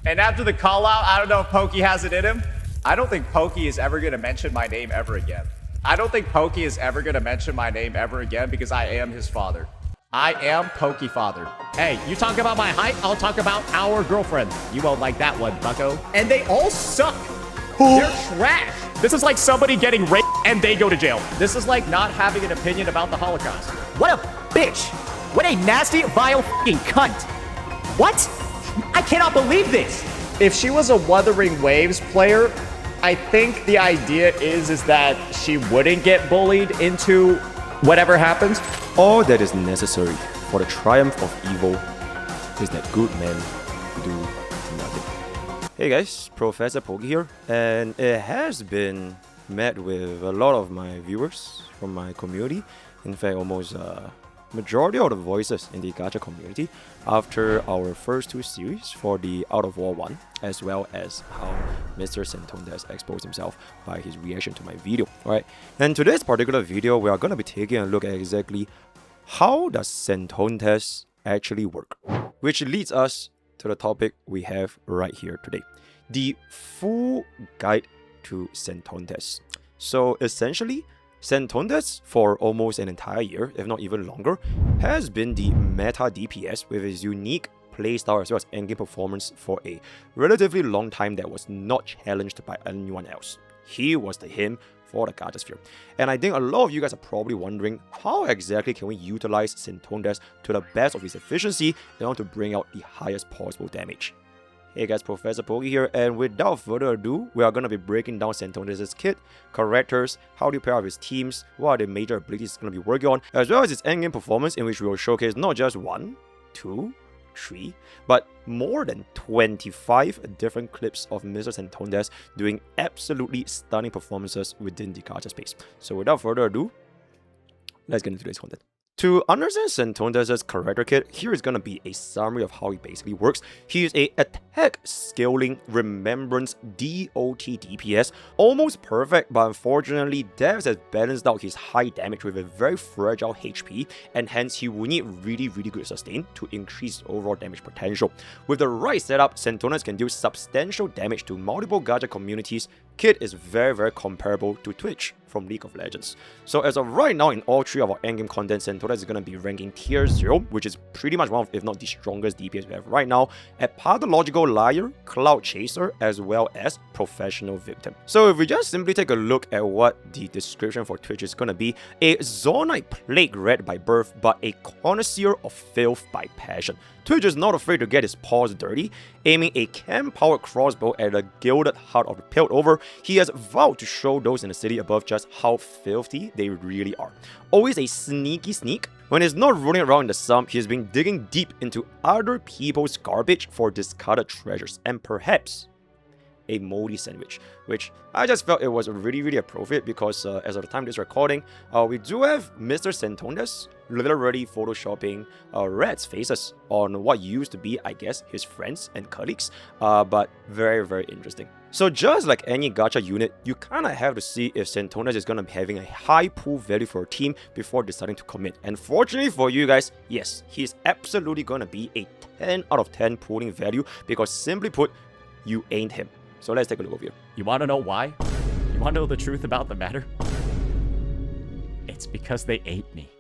And after the call out, I don't know if Pokke has it in him. I don't think Pokke is ever going to mention my name ever again. I don't think Pokke is ever going to mention my name ever again because I am his father. I am Pokke father. Hey, you talk about my height, I'll talk about our girlfriend. You won't like that one, bucko. And they all suck. They're trash. This is like somebody getting raped and they go to jail. This is like not having an opinion about the Holocaust. What a bitch! What a nasty, vile f***ing cunt! What? I cannot believe this! If she was a Wuthering Waves player, I think the idea is that she wouldn't get bullied into whatever happens. All that is necessary for the triumph of evil is that good men do nothing. Hey guys, Professor Pokke here, and it has been met with a lot of my viewers from my community. In fact, almost majority of the voices in the Gacha community after our first two series for the Out of War 1, as well as how Mr. Saintontas exposed himself by his reaction to my video. Alright, and today's particular video, we are going to be taking a look at exactly how does Saintontas actually work, which leads us to the topic we have right here today, the full guide to Saintontas. So essentially, Saintontas, for almost an entire year, if not even longer, has been the meta DPS with his unique playstyle as well as endgame performance for a relatively long time that was not challenged by anyone else. He was the him for the Gacha sphere. And I think a lot of you guys are probably wondering how exactly can we utilize Saintontas to the best of his efficiency in order to bring out the highest possible damage. Hey guys, Professor Pokke here, and without further ado, we are going to be breaking down Saintontas' kit, characters, how do you pair up his teams, what are the major abilities he's going to be working on, as well as his endgame performance, in which we will showcase not just 1, 2, 3, but more than 25 different clips of Mr. Saintontas doing absolutely stunning performances within the Gacha space. So without further ado, let's get into today's content. To understand Saintontas' character kit, here is going to be a summary of how he basically works. He is a attack scaling remembrance DOT DPS, almost perfect, but unfortunately Devs has balanced out his high damage with a very fragile HP, and hence he will need really good sustain to increase overall damage potential. With the right setup, Saintontas can deal substantial damage to multiple Gacha communities. Kit is very comparable to Twitch from League of Legends. So as of right now, in all three of our endgame content, Saintontas is going to be ranking tier 0, which is pretty much one of, if not the strongest DPS we have right now, at Pathological Liar, Cloud Chaser, as well as Professional Victim. So if we just simply take a look at what the description for Twitch is going to be, a Zonite Plague Rat by birth, but a connoisseur of filth by passion. Twitch is not afraid to get his paws dirty, aiming a chem-powered crossbow at the gilded heart of the Piltover. He has vowed to show those in the city above just how filthy they really are. Always a sneaky sneak. When he's not rolling around in the sump, he's been digging deep into other people's garbage for discarded treasures, and perhaps a moldy sandwich, which I just felt it was really appropriate because as of the time of this recording, we do have Mr. Saintontas literally photoshopping rats' faces on what used to be, I guess, his friends and colleagues, but very interesting. So just like any Gacha unit, you kind of have to see if Saintontas is going to be having a high pool value for a team before deciding to commit. And fortunately for you guys, yes, he's absolutely going to be a 10 out of 10 pooling value because simply put, you ain't him. So let's take a look over here. You want to know why? You want to know the truth about the matter? It's because they ate me.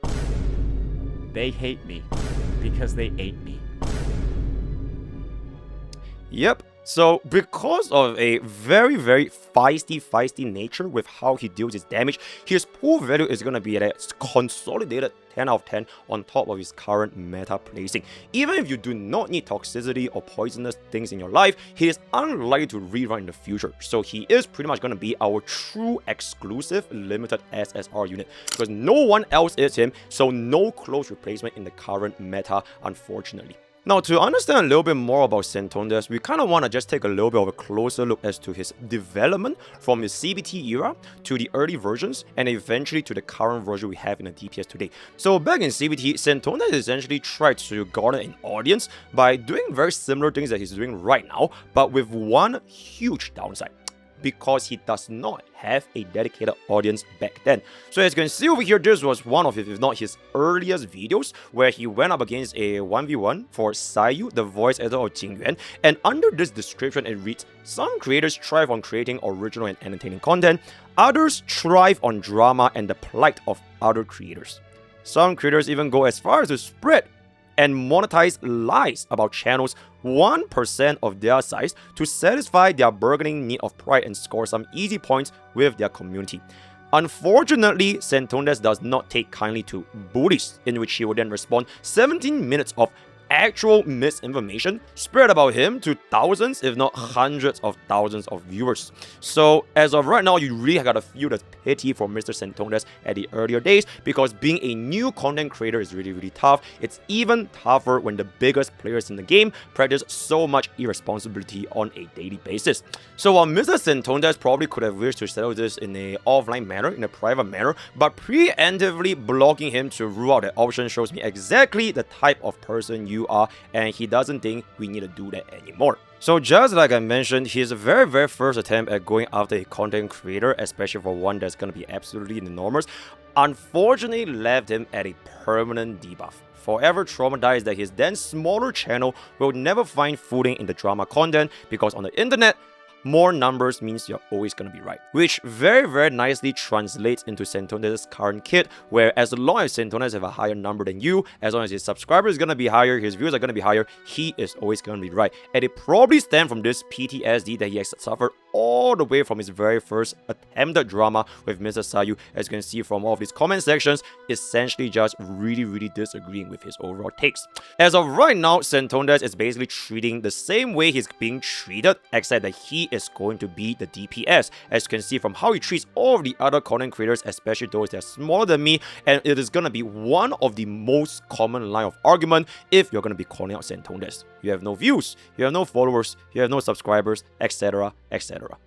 They hate me because they ate me. Yep. So because of a very feisty nature with how he deals his damage, his pool value is going to be at a consolidated 10 out of 10 on top of his current meta placing. Even if you do not need toxicity or poisonous things in your life, he is unlikely to rerun in the future. So he is pretty much going to be our true exclusive limited SSR unit because no one else is him, so no close replacement in the current meta, unfortunately. Now, to understand a little bit more about Saintontas, we kind of want to just take a little bit of a closer look as to his development from his CBT era to the early versions and eventually to the current version we have in the DPS today. So back in CBT, Saintontas essentially tried to garner an audience by doing very similar things that he's doing right now, but with one huge downside. because he does not have a dedicated audience back then. So as you can see over here, this was one of his, if not his earliest videos, where he went up against a 1v1 for Sayu, the voice actor of Jingyuan, and under this description it reads, "Some creators thrive on creating original and entertaining content, others thrive on drama and the plight of other creators. Some creators even go as far as to spread and monetize lies about channels 1% of their size to satisfy their burgeoning need of pride and score some easy points with their community. Unfortunately, Saintontas does not take kindly to bullies, in which he would then respond 17 minutes of actual misinformation spread about him to thousands, if not hundreds of thousands of viewers. So as of right now, you really gotta feel the pity for Mr. Saintontas at the earlier days, because being a new content creator is really tough. It's even tougher when the biggest players in the game practice so much irresponsibility on a daily basis. So while Mr. Saintontas probably could have wished to settle this in a offline manner, in a private manner, but preemptively blocking him to rule out that option shows me exactly the type of person you are, and he doesn't think we need to do that anymore. So just like I mentioned, his very first attempt at going after a content creator, especially for one that's gonna be absolutely enormous, unfortunately left him at a permanent debuff. Forever traumatized that his then smaller channel will never find footing in the drama content, because on the internet, more numbers means you're always gonna be right. Which very nicely translates into Saintontas' current kit, where as long as Saintontas have a higher number than you, as long as his subscribers is gonna be higher, his views are gonna be higher, he is always gonna be right. And it probably stems from this PTSD that he has suffered all the way from his very first attempted drama with Mr. Sayu. As you can see from all of these comment sections, essentially just really disagreeing with his overall takes. As of right now, Saintontas is basically treating the same way he's being treated, except that he is going to be the DPS. As you can see from how he treats all of the other content creators, especially those that are smaller than me, and it is gonna be one of the most common line of argument if you're gonna be calling out Saintontas. You have no views, you have no followers, you have no subscribers, etc.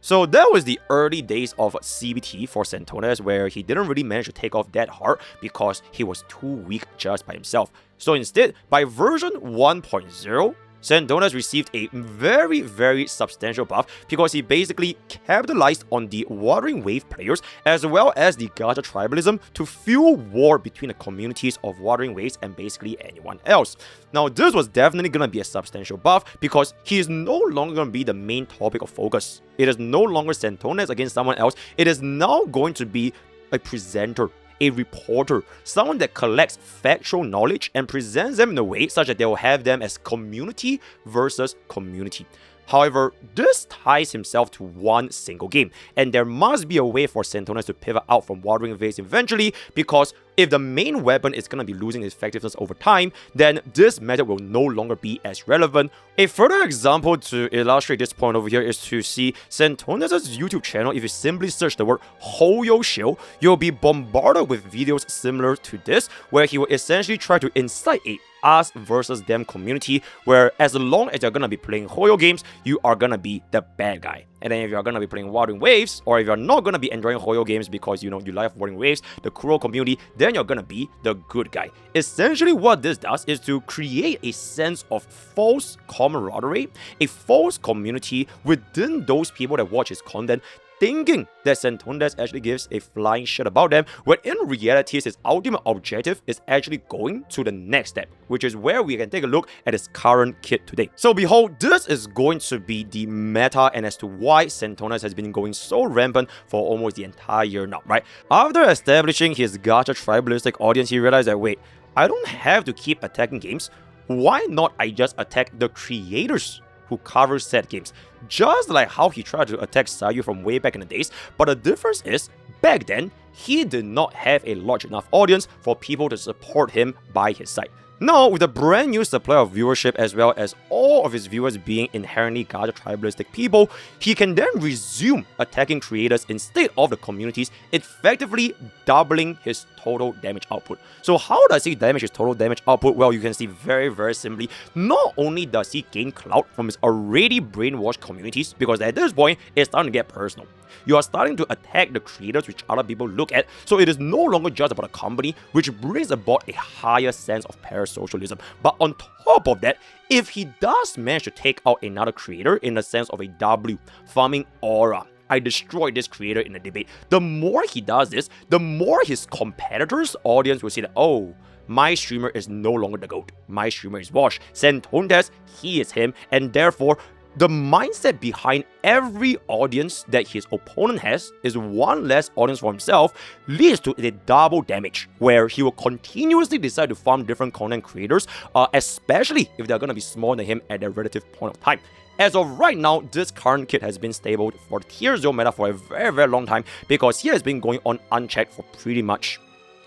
So that was the early days of CBT for Saintontas, where he didn't really manage to take off that hard because he was too weak just by himself. So instead, by version 1.0, Saintontas received a very substantial buff, because he basically capitalized on the Watering Wave players as well as the Gacha Tribalism to fuel war between the communities of Watering Waves and basically anyone else. Now this was definitely gonna be a substantial buff, because he is no longer gonna be the main topic of focus. It is no longer Saintontas against someone else. It is now going to be a presenter, a reporter, someone that collects factual knowledge and presents them in a way such that they will have them as community versus community. However, this ties himself to one single game, and there must be a way for Saintontas to pivot out from Watering Waves eventually, because if the main weapon is going to be losing its effectiveness over time, then this method will no longer be as relevant. A further example to illustrate this point over here is to see Saintontas' YouTube channel. If you simply search the word Hoyo Shield, you'll be bombarded with videos similar to this, where he will essentially try to incite a us versus them community, where as long as you're gonna be playing Hoyo games, you are gonna be the bad guy. And then if you're gonna be playing Watering Waves, or if you're not gonna be enjoying Hoyo games because you like Watering Waves, the cruel community, then you're gonna be the good guy. Essentially what this does is to create a sense of false camaraderie, a false community within those people that watch his content, thinking that Saintontas actually gives a flying shit about them, when in reality his ultimate objective is actually going to the next step, which is where we can take a look at his current kit today. So behold, this is going to be the meta, and as to why Saintontas has been going so rampant for almost the entire year now, right? After establishing his Gacha tribalistic audience, he realized that, wait, I don't have to keep attacking games. Why not I just attack the creators who cover said games? Just like how he tried to attack Sayu from way back in the days, but the difference is, back then, he did not have a large enough audience for people to support him by his side. Now, with a brand new supply of viewership as well as all of his viewers being inherently Gacha tribalistic people, he can then resume attacking creators instead of the communities, effectively doubling his total damage output. So how does he damage his total damage output? Well, you can see very simply, not only does he gain clout from his already brainwashed communities, because at this point, it's starting to get personal. You are starting to attack the creators which other people look at, so it is no longer just about a company, which brings about a higher sense of parasocialism. But on top of that, if he does manage to take out another creator in the sense of a W, farming aura, I destroyed this creator in a debate. The more he does this, the more his competitors' audience will see that, oh, my streamer is no longer the GOAT. My streamer is washed. Saintontas, he is him, and therefore, the mindset behind every audience that his opponent has is one less audience for himself, leads to a double damage, where he will continuously decide to farm different content creators, especially if they're gonna be smaller than him at their relative point of time. As of right now, this current kid has been stabled for the tier 0 meta for a very, very long time because he has been going on unchecked for pretty much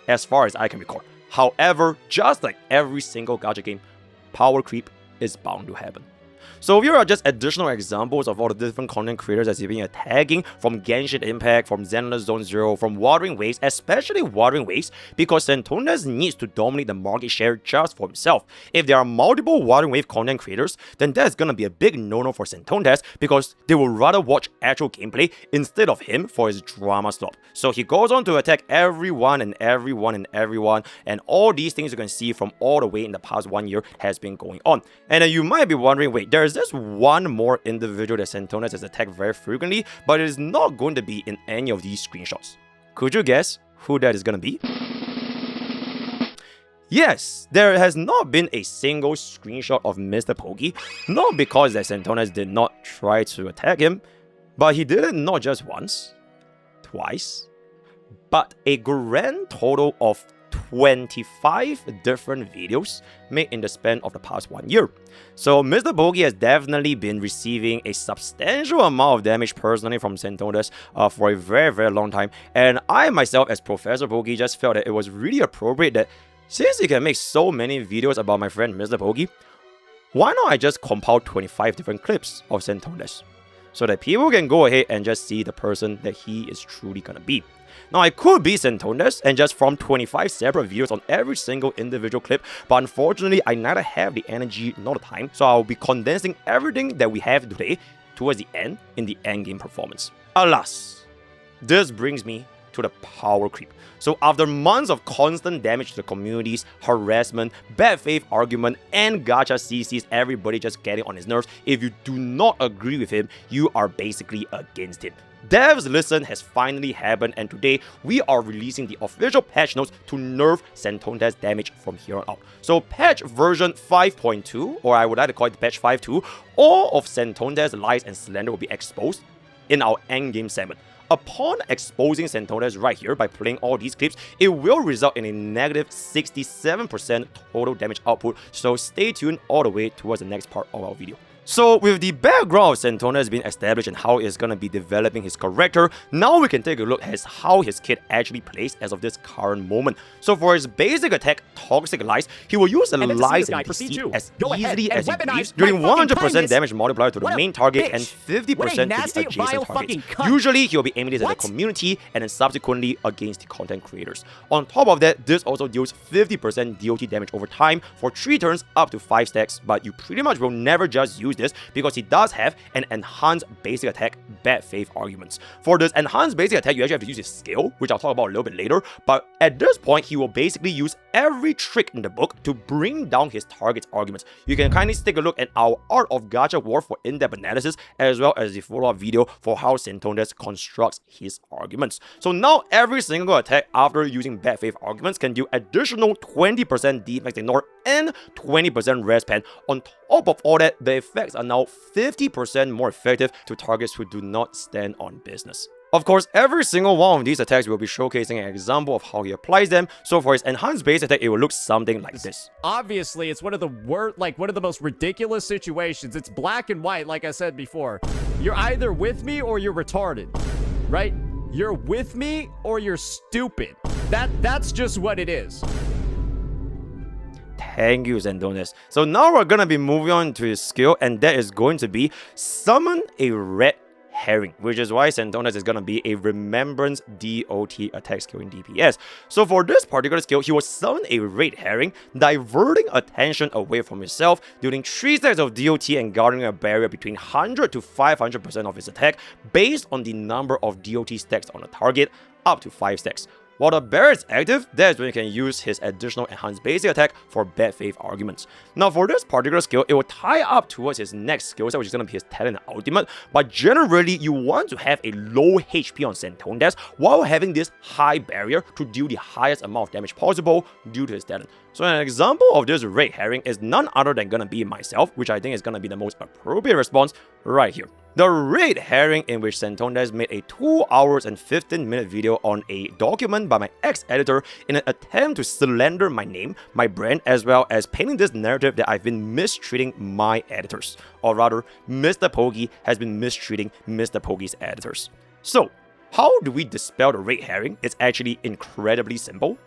as far as I can recall. However, just like every single gacha game, power creep is bound to happen. So here are just additional examples of all the different content creators that's been attacking, from Genshin Impact, from Zenless Zone Zero, from Wuthering Waves, especially Wuthering Waves, because Saintontas needs to dominate the market share just for himself. If there are multiple Wuthering Wave content creators, then that's gonna be a big no-no for Saintontas because they will rather watch actual gameplay instead of him for his drama slop. So he goes on to attack everyone and everyone and everyone, and all these things you can see from all the way in the past 1 year has been going on. And then you might be wondering, wait, there's this one more individual that Saintontas has attacked very frequently, but it is not going to be in any of these screenshots. Could you guess who that is gonna be? Yes, there has not been a single screenshot of MrPokke, not because that Saintontas did not try to attack him, but he did it not just once, twice, but a grand total of 25 different videos made in the span of the past 1 year. So MrPokke has definitely been receiving a substantial amount of damage personally from Saintontas for a very, very long time. And I myself, as Professor Pokke, just felt that it was really appropriate that since he can make so many videos about my friend MrPokke, why not I just compile 25 different clips of Saintontas so that people can go ahead and just see the person that he is truly gonna be. Now, I could be Saintontas and just form 25 separate videos on every single individual clip, but unfortunately, I neither have the energy nor the time, so I'll be condensing everything that we have today towards the end in the Endgame Performance. Alas, this brings me to the power creep. So after months of constant damage to the communities, harassment, bad faith argument, and gacha CCs, everybody just getting on his nerves, if you do not agree with him, you are basically against him. Dev's Listen has finally happened, and today we are releasing the official patch notes to nerf Saintontas damage from here on out. So patch version 5.2, or I would like to call it patch 5.2, all of Saintontas' lies and slander will be exposed in our endgame segment. Upon exposing Saintontas right here by playing all these clips, it will result in a negative 67% total damage output, so stay tuned all the way towards the next part of our video. So with the background of Saintontas being established and how it's going to be developing his character, now we can take a look at how his kit actually plays as of this current moment. So for his basic attack, Toxic Lies, he will use lies and deceit as easily as he believes, doing 100% damage multiplier to the main target and 50% to the adjacent targets. Usually he will be aiming this at the community and then subsequently against the content creators. On top of that, this also deals 50% DOT damage over time for 3 turns up to 5 stacks, but you pretty much will never just use this because he does have an enhanced basic attack, Bad Faith Arguments. For this enhanced basic attack, you actually have to use his skill, which I'll talk about a little bit later, but at this point, he will basically use every trick in the book to bring down his target's arguments. You can kindly take a look at our Art of Gacha War for in-depth analysis, as well as the follow-up video for how Saintontas constructs his arguments. So now every single attack after using Bad Faith Arguments can do additional 20% defense ignore and 20% res pen. On top of all that, the effects are now 50% more effective to targets who do not stand on business. Of course, every single one of these attacks will be showcasing an example of how he applies them. So for his enhanced base attack, it will look something like this. Obviously, it's one of the one of the most ridiculous situations. It's black and white, like I said before. You're either with me or you're retarded, right? You're with me or you're stupid. That's just what it is. Thank you, Saintontas. So now we're gonna be moving on to his skill, and that is going to be Summon a Red Herring, which is why Saintontas is gonna be a Remembrance DOT attack skill in DPS. So for this particular skill, he will summon a Red Herring, diverting attention away from himself, dealing 3 stacks of DOT and garnering a barrier between 100 to 500% of his attack based on the number of DOT stacks on a target, up to 5 stacks. While the barrier is active, that's when you can use his additional enhanced basic attack for bad faith arguments. Now for this particular skill, it will tie up towards his next skill set, which is going to be his talent and ultimate, but generally you want to have a low HP on Saintontas while having this high barrier to deal the highest amount of damage possible due to his talent. So an example of this red herring is none other than gonna be myself, which I think is gonna be the most appropriate response right here. The red herring in which Saintontas made a 2 hours and 15-minute video on a document by my ex-editor in an attempt to slander my name, my brand, as well as painting this narrative that I've been mistreating my editors. Or rather, MrPokke has been mistreating MrPokke's editors. So, how do we dispel the red herring? It's actually incredibly simple.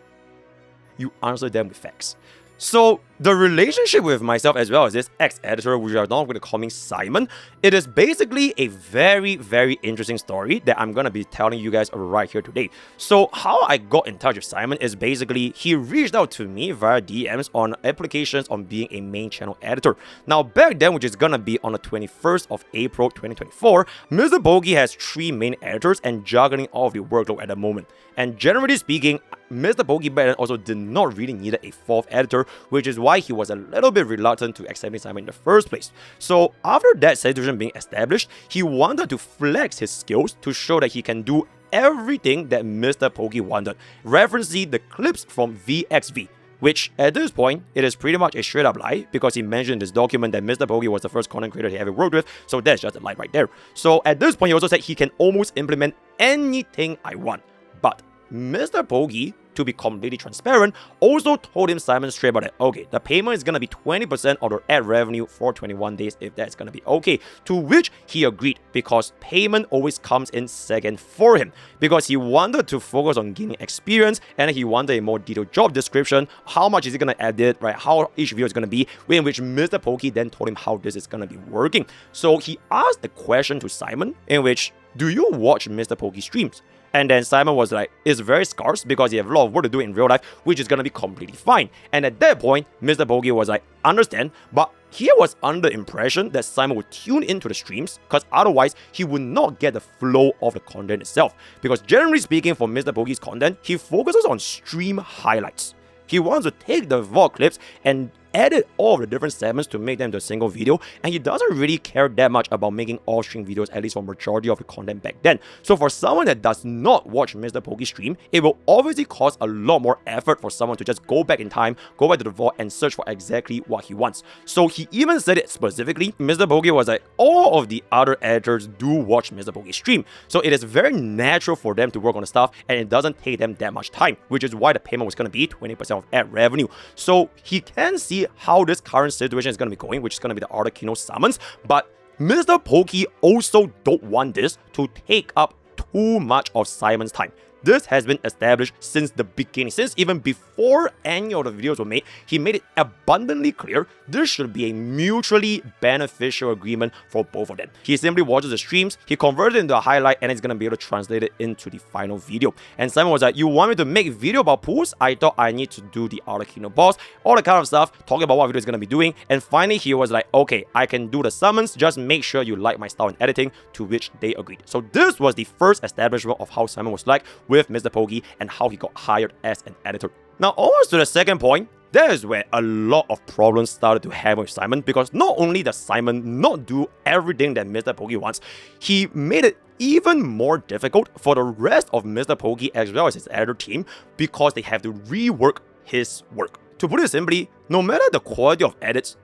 You answer them with facts. So, the relationship with myself as well as this ex-editor, which are now going to call me Simon, it is basically a very, very interesting story that I'm going to be telling you guys right here today. So, how I got in touch with Simon is basically he reached out to me via DMs on applications on being a main channel editor. Now, back then, which is going to be on the 21st of April 2024, MrPokke has 3 main editors and juggling all of the workload at the moment. And generally speaking, MrPokke back then also did not really need a 4th editor, which is why he was a little bit reluctant to accepting Simon in the first place. So after that situation being established, he wanted to flex his skills to show that he can do everything that MrPokke wanted, referencing the clips from VXV. Which, at this point, it is pretty much a straight up lie because he mentioned in this document that MrPokke was the first content creator he ever worked with, so that's just a lie right there. So at this point, he also said he can almost implement anything I want. But MrPokke, to be completely transparent, also told him Simon straight about it. Okay, the payment is gonna be 20% of the ad revenue for 21 days if that's gonna be okay. To which he agreed because payment always comes in second for him because he wanted to focus on gaining experience and he wanted a more detailed job description. How much is he gonna edit, right? How each video is gonna be, in which MrPokke then told him how this is gonna be working. So he asked a question to Simon in which, do you watch MrPokke streams? And then Simon was like, it's very scarce because he have a lot of work to do in real life, which is gonna be completely fine. And at that point, MrPokke was like, understand, but he was under the impression that Simon would tune into the streams because otherwise he would not get the flow of the content itself. Because generally speaking, for MrPokke's content, he focuses on stream highlights. He wants to take the VOD clips and edit all of the different segments to make them to a single video, and he doesn't really care that much about making all stream videos, at least for majority of the content back then. So for someone that does not watch MrPokke stream, it will obviously cost a lot more effort for someone to just go back in time, go back to the VOD and search for exactly what he wants. So he even said it specifically. MrPokke was like, all of the other editors do watch MrPokke stream, so it is very natural for them to work on the stuff and it doesn't take them that much time, which is why the payment was going to be 20% of ad revenue. So he can see how this current situation is going to be going, which is going to be the Arikado summons, but MrPokke also don't want this to take up too much of Simon's time. This has been established since the beginning, since even before any of the videos were made. He made it abundantly clear this should be a mutually beneficial agreement for both of them. He simply watches the streams, he converted it into a highlight, and he's gonna be able to translate it into the final video. And Simon was like, you want me to make video about pools? I thought I need to do the Arikado boss, all the kind of stuff, talking about what video is gonna be doing. And finally, he was like, okay, I can do the summons, just make sure you like my style in editing, to which they agreed. So this was the first establishment of how Simon was like with MrPokke and how he got hired as an editor. Now, almost to the second point, that is where a lot of problems started to happen with Simon, because not only does Simon not do everything that MrPokke wants, he made it even more difficult for the rest of MrPokke as well as his editor team because they have to rework his work. To put it simply, no matter the quality of edits,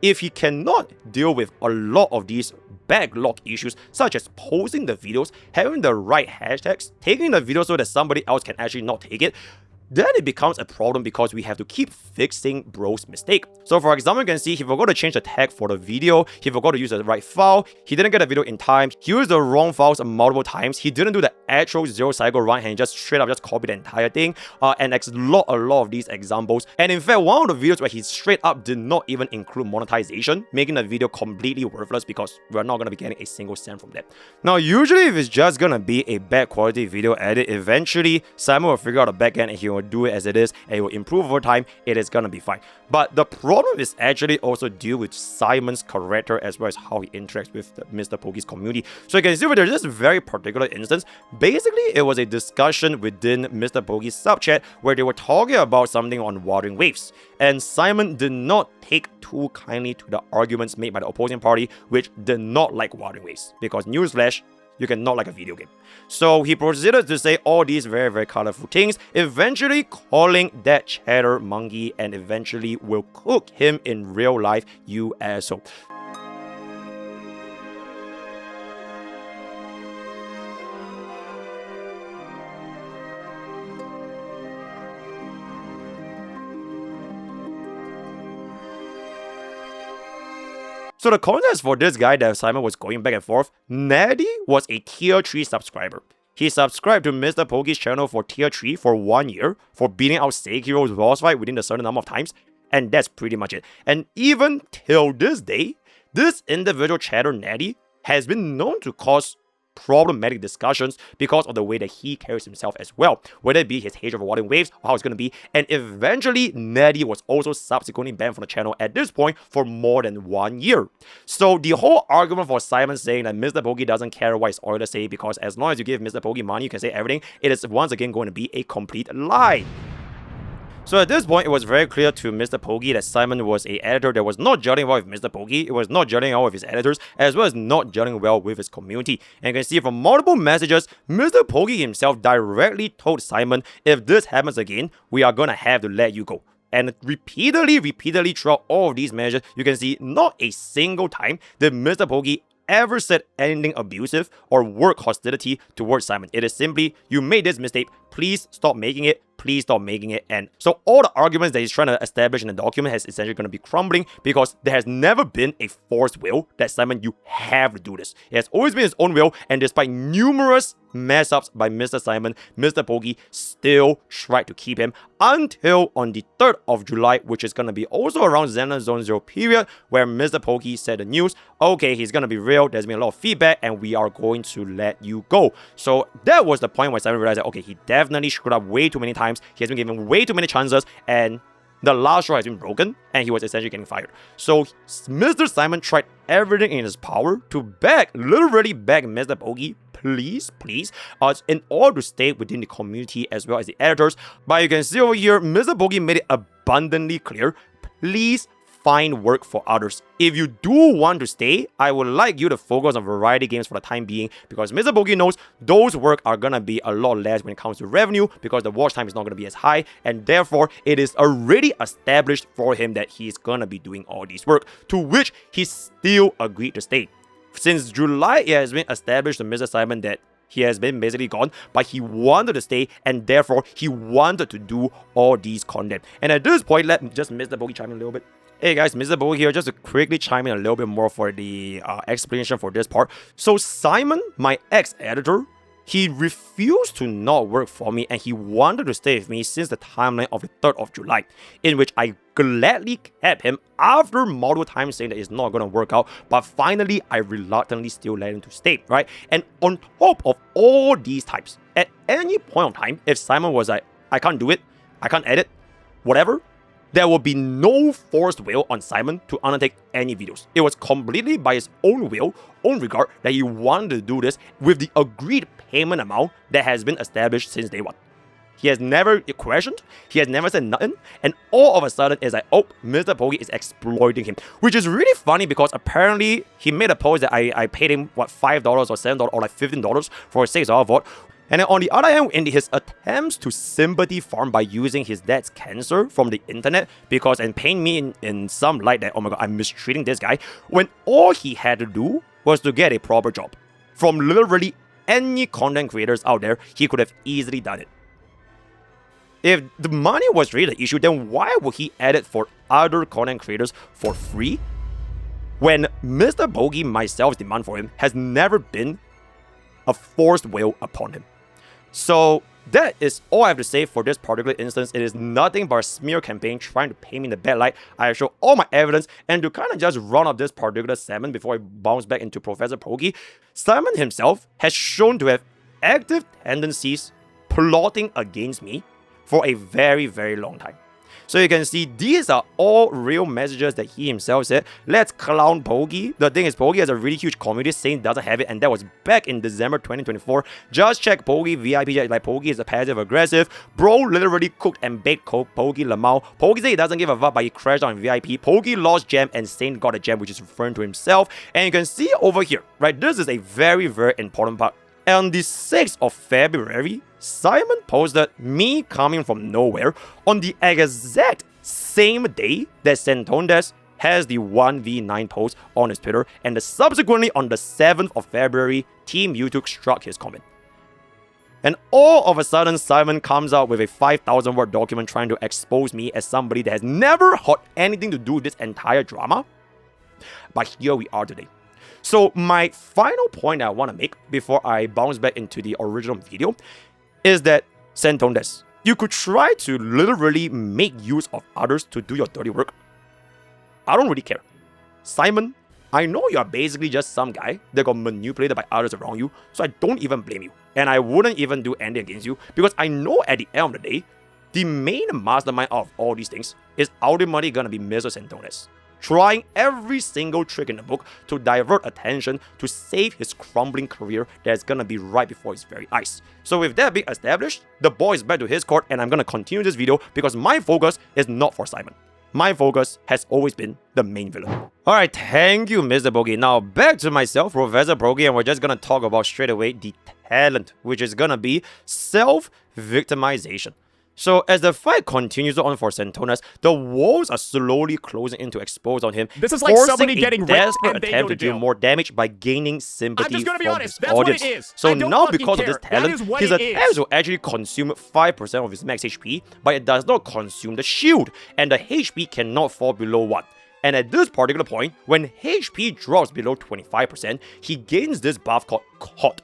if he cannot deal with a lot of these backlog issues, such as posting the videos, having the right hashtags, taking the video so that somebody else can actually not take it, then it becomes a problem because we have to keep fixing bro's mistake. So for example, you can see he forgot to change the tag for the video, he forgot to use the right file, he didn't get the video in time, he used the wrong files multiple times, he didn't do the actual 0 cycle run and just straight up just copied the entire thing, and a lot of these examples. And in fact, one of the videos where he straight up did not even include monetization, making the video completely worthless because we're not going to be getting a single cent from that. Now, usually if it's just going to be a bad quality video edit, eventually Simon will figure out a backend and he will will do it as it is, and it will improve over time, it is gonna be fine. But the problem is actually also due with Simon's character as well as how he interacts with the MrPokke's community. So you can see there's this very particular instance. Basically, it was a discussion within MrPokke's subchat where they were talking about something on Wuthering Waves. And Simon did not take too kindly to the arguments made by the opposing party, which did not like Wuthering Waves. Because newsflash, you cannot like a video game. So he proceeded to say all these very, very colorful things, eventually calling that chatter monkey and eventually will cook him in real life, you asshole. So the context for this guy that Simon was going back and forth, Natty was a tier 3 subscriber. He subscribed to MrPokke's channel for tier 3 for 1 year, for beating out Sekiro's boss fight within a certain number of times, and that's pretty much it. And even till this day, this individual chatter Natty has been known to cause problematic discussions because of the way that he carries himself as well, whether it be his hatred for Wuthering Waves or how it's going to be. And eventually Natty was also subsequently banned from the channel at this point for more than 1 year. So the whole argument for Simon saying that MrPokke doesn't care what his audience say because as long as you give MrPokke money you can say everything, it is once again going to be a complete lie. So at this point, it was very clear to MrPokke that Simon was an editor that was not gelling well with MrPokke, it was not gelling well with his editors, as well as not gelling well with his community. And you can see from multiple messages, MrPokke himself directly told Simon, if this happens again, we are gonna have to let you go. And repeatedly throughout all of these measures, you can see not a single time did MrPokke ever said anything abusive or work hostility towards Simon. It is simply, you made this mistake, please stop making it, please stop making it. And so all the arguments that he's trying to establish in the document has essentially going to be crumbling because there has never been a forced will that Simon, you have to do this. It has always been his own will, and despite numerous mess ups by Mr. Simon, MrPokke still tried to keep him until on the 3rd of July, which is going to be also around Xenon Zone 0 period, where MrPokke said the news, okay, he's going to be real, there's been a lot of feedback, and we are going to let you go. So that was the point where Simon realized that, okay, he definitely screwed up way too many times, he has been given way too many chances, and the last straw has been broken, and he was essentially getting fired. So Mr. Simon tried everything in his power to literally beg MrPokke, please, in order to stay within the community as well as the editors. But you can see over here, MrPokke made it abundantly clear, please find work for others. If you do want to stay, I would like you to focus on variety games for the time being, because MrPokke knows those work are gonna be a lot less when it comes to revenue, because the watch time is not gonna be as high, and therefore it is already established for him that he's gonna be doing all this work, to which he still agreed to stay. Since July, it has been established to Mr. Simon that he has been basically gone, but he wanted to stay, and therefore he wanted to do all these content. And at this point, let just MrPokke chime in a little bit. Hey guys, MrPokke here, just to quickly chime in a little bit more for the explanation for this part. So Simon, my ex-editor, he refused to not work for me, and he wanted to stay with me since the timeline of the 3rd of July, in which I gladly kept him after multiple times saying that it's not going to work out, but finally I reluctantly still let him to stay, right? And on top of all these types, at any point of time, if Simon was like, I can't do it, I can't edit, whatever, there will be no forced will on Simon to undertake any videos. It was completely by his own will, own regard, that he wanted to do this with the agreed payment amount that has been established since day one. He has never questioned, he has never said nothing, and all of a sudden it's like, oh, MrPokke is exploiting him. Which is really funny because apparently he made a post that I paid him, what, $5 or $7 or like $15 for a $6 vote. And then on the other hand, in his attempts to sympathy farm by using his dad's cancer from the internet, because and paint me in some light that, oh my god, I'm mistreating this guy, when all he had to do was to get a proper job. From literally any content creators out there, he could have easily done it. If the money was really the issue, then why would he edit for other content creators for free? When MrPokke, myself's demand for him, has never been a forced will upon him. So that is all I have to say for this particular instance. It is nothing but a smear campaign trying to paint me in the bad light. I show all my evidence, and to kind of just run up this particular segment before I bounce back into Professor Pokke, Simon himself has shown to have active tendencies plotting against me for a very, very long time. So you can see these are all real messages that he himself said. Let's clown Pokke. The thing is, Pokke has a really huge community. Saint doesn't have it, and that was back in December 2024. Just check Pokke VIP. Like, Pokke is a passive aggressive. Bro literally cooked and baked Pokke Lamau. Pokke said he doesn't give a fuck, but he crashed on VIP. Pokke lost gem, and Saint got a gem, which is referring to himself. And you can see over here, right? This is a very, very important part. On the 6th of February, Simon posted me coming from nowhere on the exact same day that Saintontas has the 1v9 post on his Twitter, and subsequently on the 7th of February, Team Ryuuku struck his comment. And all of a sudden, Simon comes out with a 5,000 word document trying to expose me as somebody that has never had anything to do with this entire drama. But here we are today. So my final point I want to make before I bounce back into the original video is that Saintontas, you could try to literally make use of others to do your dirty work. I don't really care. Simon, I know you are basically just some guy that got manipulated by others around you, so I don't even blame you. And I wouldn't even do anything against you, because I know at the end of the day, the main mastermind of all these things is ultimately gonna be Mr. Saintontas, trying every single trick in the book to divert attention to save his crumbling career that's gonna be right before his very eyes. So with that being established, the ball is back to his court, and I'm gonna continue this video because my focus is not for Simon. My focus has always been the main villain. Alright, thank you, MrPokke. Now back to myself, Professor Pokke, and we're just gonna talk about straight away the talent, which is gonna be self-victimization. So as the fight continues on for Saintontas, the walls are slowly closing in to expose on him. This is like somebody getting raped desperate and they attempt go to to do jail. more damage by gaining sympathy I'm just gonna be from honest, his that's audience. what it is. So I don't now fucking because of care. this talent, That is what his it attacks is. will actually consume 5% of his max HP, but it does not consume the shield, and the HP cannot fall below 1. And at this particular point, when HP drops below 25%, he gains this buff called Caught.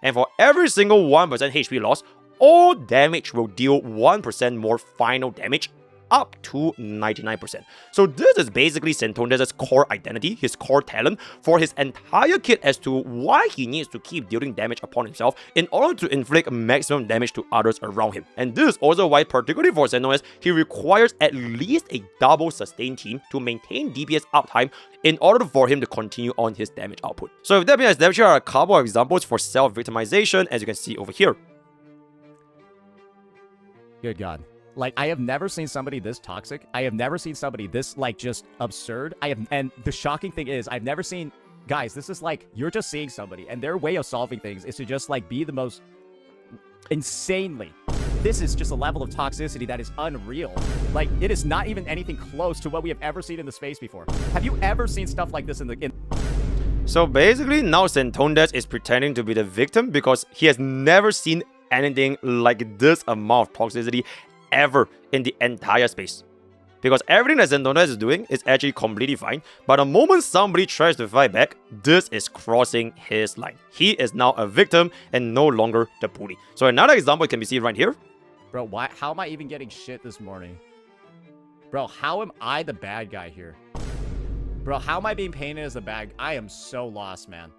And for every single 1% HP loss, all damage will deal 1% more final damage, up to 99%. So this is basically Saintontas' core identity, his core talent for his entire kit as to why he needs to keep dealing damage upon himself in order to inflict maximum damage to others around him. And this is also why, particularly for Saintontas, he requires at least a double sustain team to maintain DPS uptime in order for him to continue on his damage output. So with that being established, here are a couple of examples for self-victimization, as you can see over here. Good God. Like, I have never seen somebody this toxic. I have never seen somebody this, like, just absurd. And the shocking thing is, I've never seen... Guys, this is like, you're just seeing somebody, and their way of solving things is to just, like, be the most... insanely... This is just a level of toxicity that is unreal. Like, it is not even anything close to what we have ever seen in the space before. Have you ever seen stuff like this in the... So basically, now Saintontas is pretending to be the victim because he has never seen anything like this amount of toxicity ever in the entire space. Because everything that Saintontas is doing is actually completely fine, but the moment somebody tries to fight back, this is crossing his line. He is now a victim and no longer the bully. So another example can be seen right here. Bro, why? How am I even getting shit this morning? Bro, how am I the bad guy here? Bro, how am I being painted as the bad guy? I am so lost, man.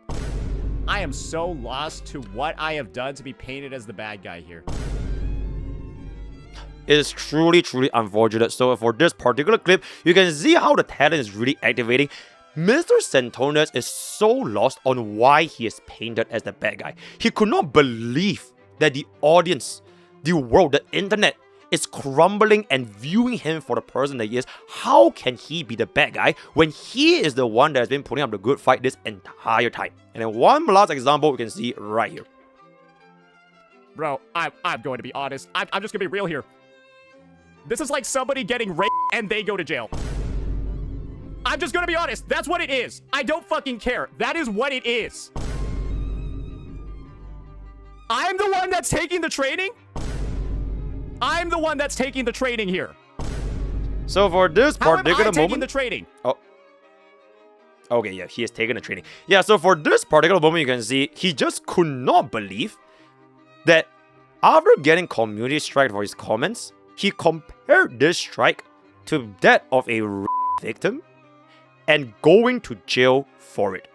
I am so lost to what I have done to be painted as the bad guy here. It is truly, truly unfortunate. So for this particular clip, you can see how the talent is really activating. Mr. Saintontas is so lost on why he is painted as the bad guy. He could not believe that the audience, the world, the internet is crumbling and viewing him for the person that he is. How can he be the bad guy when he is the one that has been putting up the good fight this entire time? And then one last example we can see right here. Bro, I'm going to be honest. I'm just gonna be real here. This is like somebody getting raped and they go to jail. I'm just gonna be honest. That's what it is. I don't fucking care. That is what it is. I'm the one that's taking the training. I'm the one that's taking the training here. So for this particular moment, taking the training? Oh. Okay, yeah, he is taking the training. Yeah, so for this particular moment, you can see he just could not believe that after getting community strike for his comments, he compared this strike to that of a victim and going to jail for it.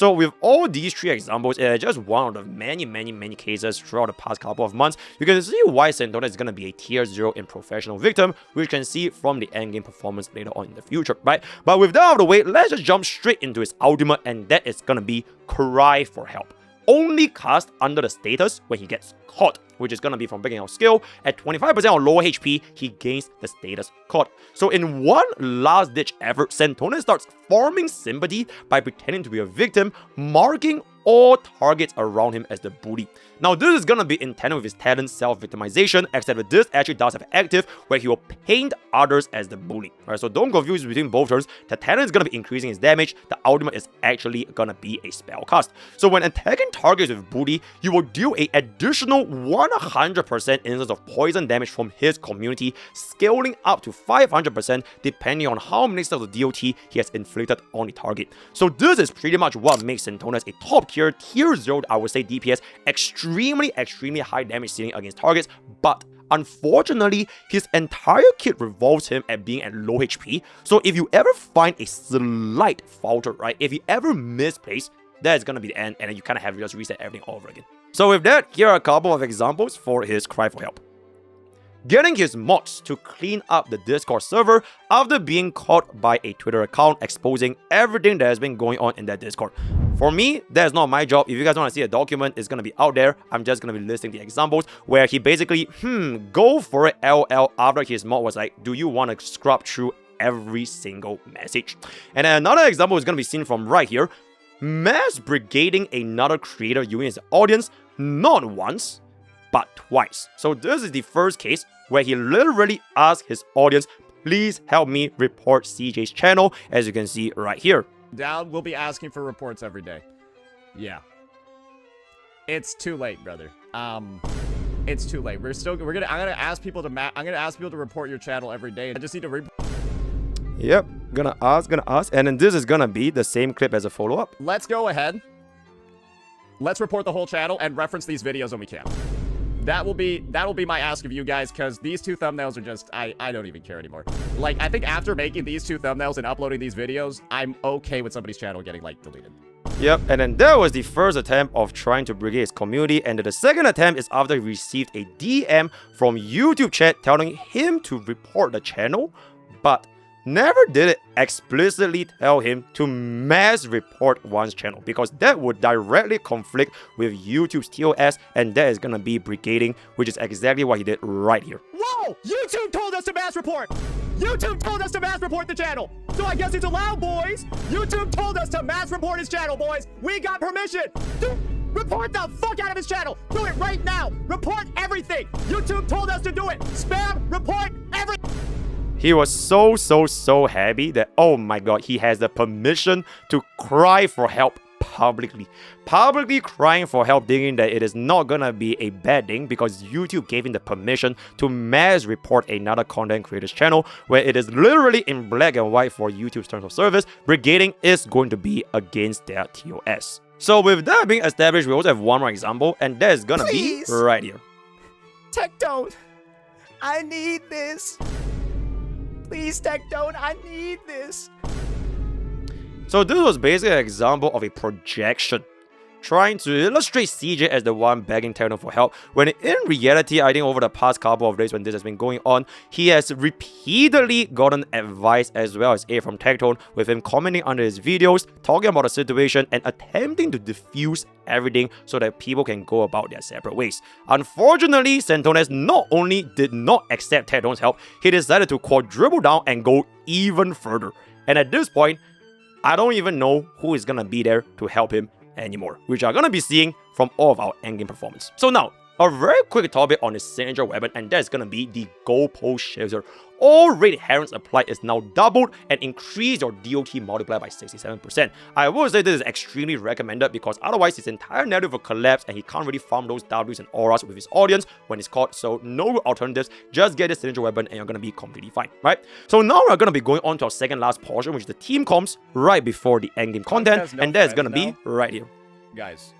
So with all these 3 examples, just one of the many cases throughout the past couple of months, you can see why Saintontas is going to be a tier 0 in professional victim, which you can see from the endgame performance later on in the future, right? But with that out of the way, let's just jump straight into his ultimate, and that is going to be cry for help. Only cast under the status when he gets caught, which is going to be from breaking out skill. At 25% or lower HP, he gains the status caught. So in one last-ditch effort, Saintontas starts forming sympathy by pretending to be a victim, marking all targets around him as the bully. Now, this is gonna be in tandem with his talent self-victimization, except that this actually does have active, where he will paint others as the bully. Alright, so don't confuse between both turns. The talent is gonna be increasing his damage, the ultimate is actually gonna be a spell cast. So when attacking targets with bully, you will deal an additional 100% instance of poison damage from his community, scaling up to 500% depending on how many stars of DOT he has inflicted on the target. So this is pretty much what makes Saintontas a top tier 0, I would say DPS, extremely high damage ceiling against targets, but unfortunately, his entire kit revolves him at being at low HP. So if you ever find a slight falter, right, if you ever misplace, that is gonna be the end, and then you kind of have to just reset everything all over again. So with that, here are a couple of examples for his cry for help. Getting his mods to clean up the Discord server after being caught by a Twitter account exposing everything that has been going on in that Discord. For me, that's not my job. If you guys want to see a document, it's going to be out there. I'm just going to be listing the examples where he basically, go for it LL after his mod was like, do you want to scrub through every single message? And then another example is going to be seen from right here. Mass brigading another creator using his audience, not once, but twice. So this is the first case where he literally asked his audience, please help me report CJ's channel, as you can see right here. Down, we'll be asking for reports every day. Yeah. It's too late, brother. It's too late. I'm gonna ask people to report your channel every day. I just need to Yep, gonna ask, and then this is gonna be the same clip as a follow-up. Let's go ahead. Let's report the whole channel and reference these videos when we can. That'll be my ask of you guys, because these 2 thumbnails are just, I don't even care anymore. Like, I think after making these 2 thumbnails and uploading these videos, I'm okay with somebody's channel getting, like, deleted. Yep, and then that was the first attempt of trying to brigade his community, and then the second attempt is after he received a DM from YouTube chat telling him to report the channel, but never did it explicitly tell him to mass report one's channel, because that would directly conflict with YouTube's TOS, and that is gonna be brigading, which is exactly what he did right here. Whoa! YouTube told us to mass report! YouTube told us to mass report the channel! So I guess it's allowed, boys! YouTube told us to mass report his channel, boys! We got permission! Report the fuck out of his channel! Do it right now! Report everything! YouTube told us to do it! Spam! Report everything! He was so happy that, oh my god, he has the permission to cry for help publicly. Publicly crying for help, thinking that it is not gonna be a bad thing because YouTube gave him the permission to mass report another content creator's channel, where it is literally in black and white for YouTube's terms of service. Brigading is going to be against their TOS. So with that being established, we also have one more example, and that is gonna be right here. Tectone, I need this. Please, Tectone, I need this. So this was basically an example of a projection, trying to illustrate CJ as the one begging Tectone for help, when in reality, I think over the past couple of days when this has been going on, he has repeatedly gotten advice as well as aid from Tectone, with him commenting under his videos, talking about the situation, and attempting to diffuse everything so that people can go about their separate ways. Unfortunately, Saintontas not only did not accept Tectone's help, he decided to quadruple down and go even further. And at this point, I don't even know who is gonna be there to help him anymore, which are gonna be seeing from all of our endgame performance. So now, a very quick topic on his signature weapon, and that's gonna be the goalpost shifter. All red herrings applied is now doubled and increase your DOT multiplier by 67%. I will say this is extremely recommended because otherwise his entire narrative will collapse and he can't really farm those Ws and auras with his audience when he's caught. So no alternatives, just get this signature weapon and you're gonna be completely fine, right? So now we're gonna be going on to our second last portion, which is the team comps right before the endgame content, and that's gonna be right here. Guys,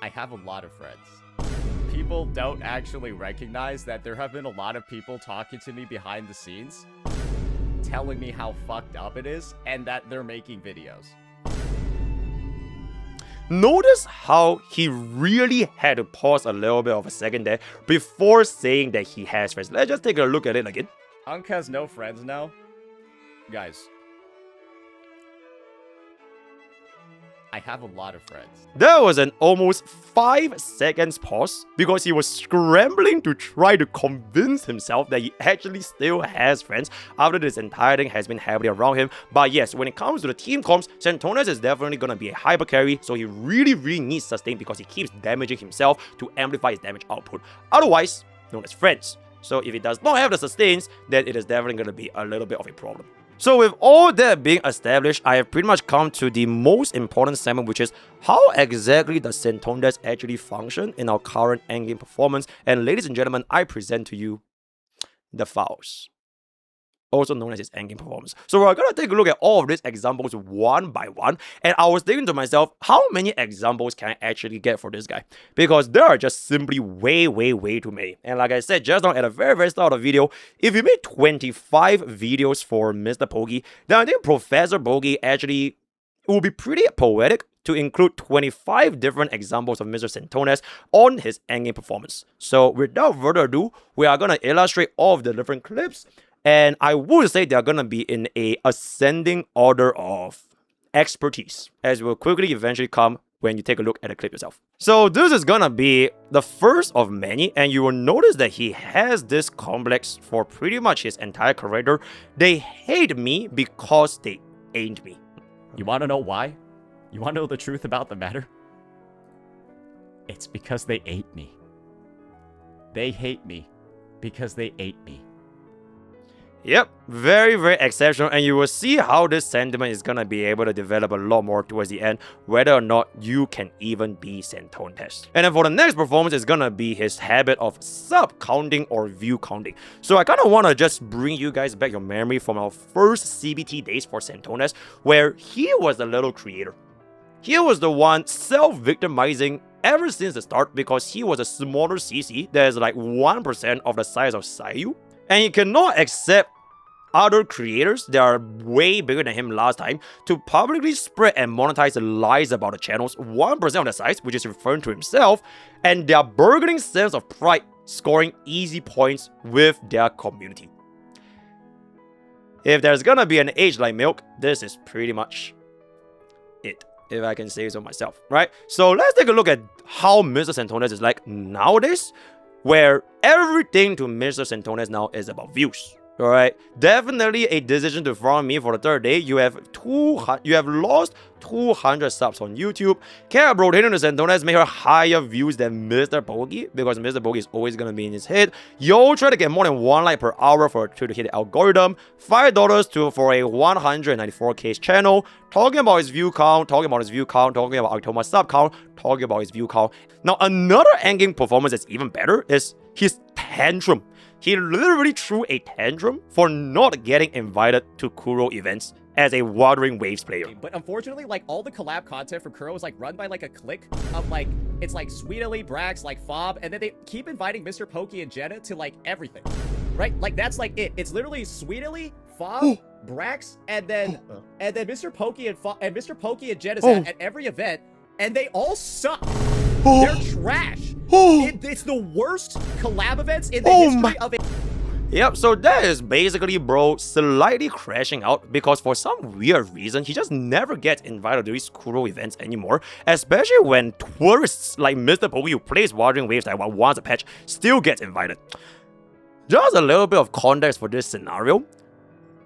I have a lot of friends. People don't actually recognize that there have been a lot of people talking to me behind the scenes, telling me how fucked up it is and that they're making videos. Notice how he really had to pause a little bit of a second there before saying that he has friends. Let's just take a look at it again. Unk has no friends now? Guys. I have a lot of friends. There was an almost 5 seconds pause because he was scrambling to try to convince himself that he actually still has friends after this entire thing has been happening around him. But yes, when it comes to the team comps, Saintontas is definitely going to be a hyper carry, so he really needs sustain because he keeps damaging himself to amplify his damage output. Otherwise, known as friends. So if he does not have the sustains, then it is definitely going to be a little bit of a problem. So with all that being established, I have pretty much come to the most important segment, which is how exactly does Saintontas actually function in our current endgame performance. And ladies and gentlemen, I present to you the files, also known as his endgame performance. So we're gonna take a look at all of these examples one by one, and I was thinking to myself, how many examples can I actually get for this guy? Because there are just simply way too many. And like I said just now at the very start of the video, if you made 25 videos for MrPokke, then I think Professor Pokke actually will be pretty poetic to include 25 different examples of Mr. Saintontas on his endgame performance. So without further ado, we are gonna illustrate all of the different clips. And I would say they're gonna be in a ascending order of expertise, as will quickly eventually come when you take a look at the clip yourself. So this is gonna be the first of many, and you will notice that he has this complex for pretty much his entire career. They hate me because they ain't me. You wanna know why? You wanna know the truth about the matter? It's because they ate me. They hate me because they ate me. Yep, very exceptional, and you will see how this sentiment is gonna be able to develop a lot more towards the end, whether or not you can even be Saintontas. And then for the next performance, it's gonna be his habit of subcounting or view counting. So I kind of want to just bring you guys back your memory from our first CBT days for Saintontas, where he was the little creator. He was the one self-victimizing ever since the start because he was a smaller CC that is like 1% of the size of Sayu, and he cannot accept other creators that are way bigger than him last time to publicly spread and monetize lies about the channel's 1% of the size, which is referring to himself, and their burgeoning sense of pride scoring easy points with their community. If there's gonna be an age like milk, this is pretty much it, if I can say so myself, right? So let's take a look at how Mr. Saintontas is like nowadays, where everything to Mr. Saintontas now is about views. Alright, definitely a decision to frown me for the third day. You have lost 200 subs on YouTube. Kept rotating to Saintontas, make her higher views than MrPokke because MrPokke is always gonna be in his head. Yo, try to get more than 1 like per hour for to hit the algorithm. $5 for a 194K channel. Talking about his view count, talking about Aithoma sub count, talking about his view count. Now another endgame performance that's even better is his tantrum. He literally threw a tantrum for not getting invited to Kuro events as a Wuthering Waves player. But unfortunately, like, all the collab content from Kuro is like run by like a clique of like, it's like Sweetly, Brax, like Fob, and then they keep inviting MrPokke and Jenna to like everything, right? Like that's like it. It's literally Sweetly, Fob, Brax, and then MrPokke and MrPokke and Jenna's at every event, and they all suck. They're trash. It's the worst collab events in the history of it. Yep, so that is basically bro slightly crashing out because for some weird reason, he just never gets invited to these Kuro events anymore, especially when tourists like MrPokke who plays Wuthering Waves like once a patch still gets invited. Just a little bit of context for this scenario.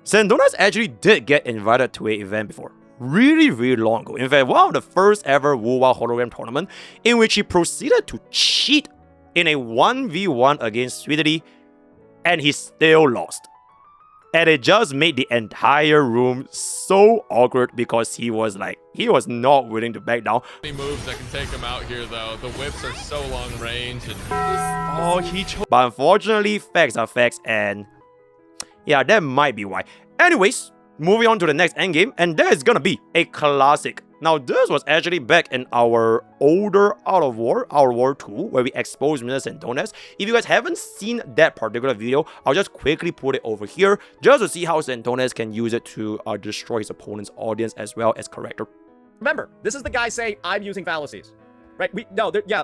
Saintontas actually did get invited to an event before. Really long ago. In fact, one of the first ever Wuwa hologram tournament in which he proceeded to cheat in a 1v1 against Sweetly, and he still lost. And it just made the entire room so awkward because he was not willing to back down. Any moves that can take him out here though. The whips are so long range and But unfortunately, facts are facts, and yeah, that might be why. Anyways, moving on to the next endgame, and that is gonna be a classic Now, this was actually back in our older our War 2, where we exposed Mr. Saintontas. If you guys haven't seen that particular video, I'll just quickly put it over here, just to see how Saintontas can use it to destroy his opponent's audience as well as character. Remember, this is the guy saying, I'm using fallacies. Right? Yeah.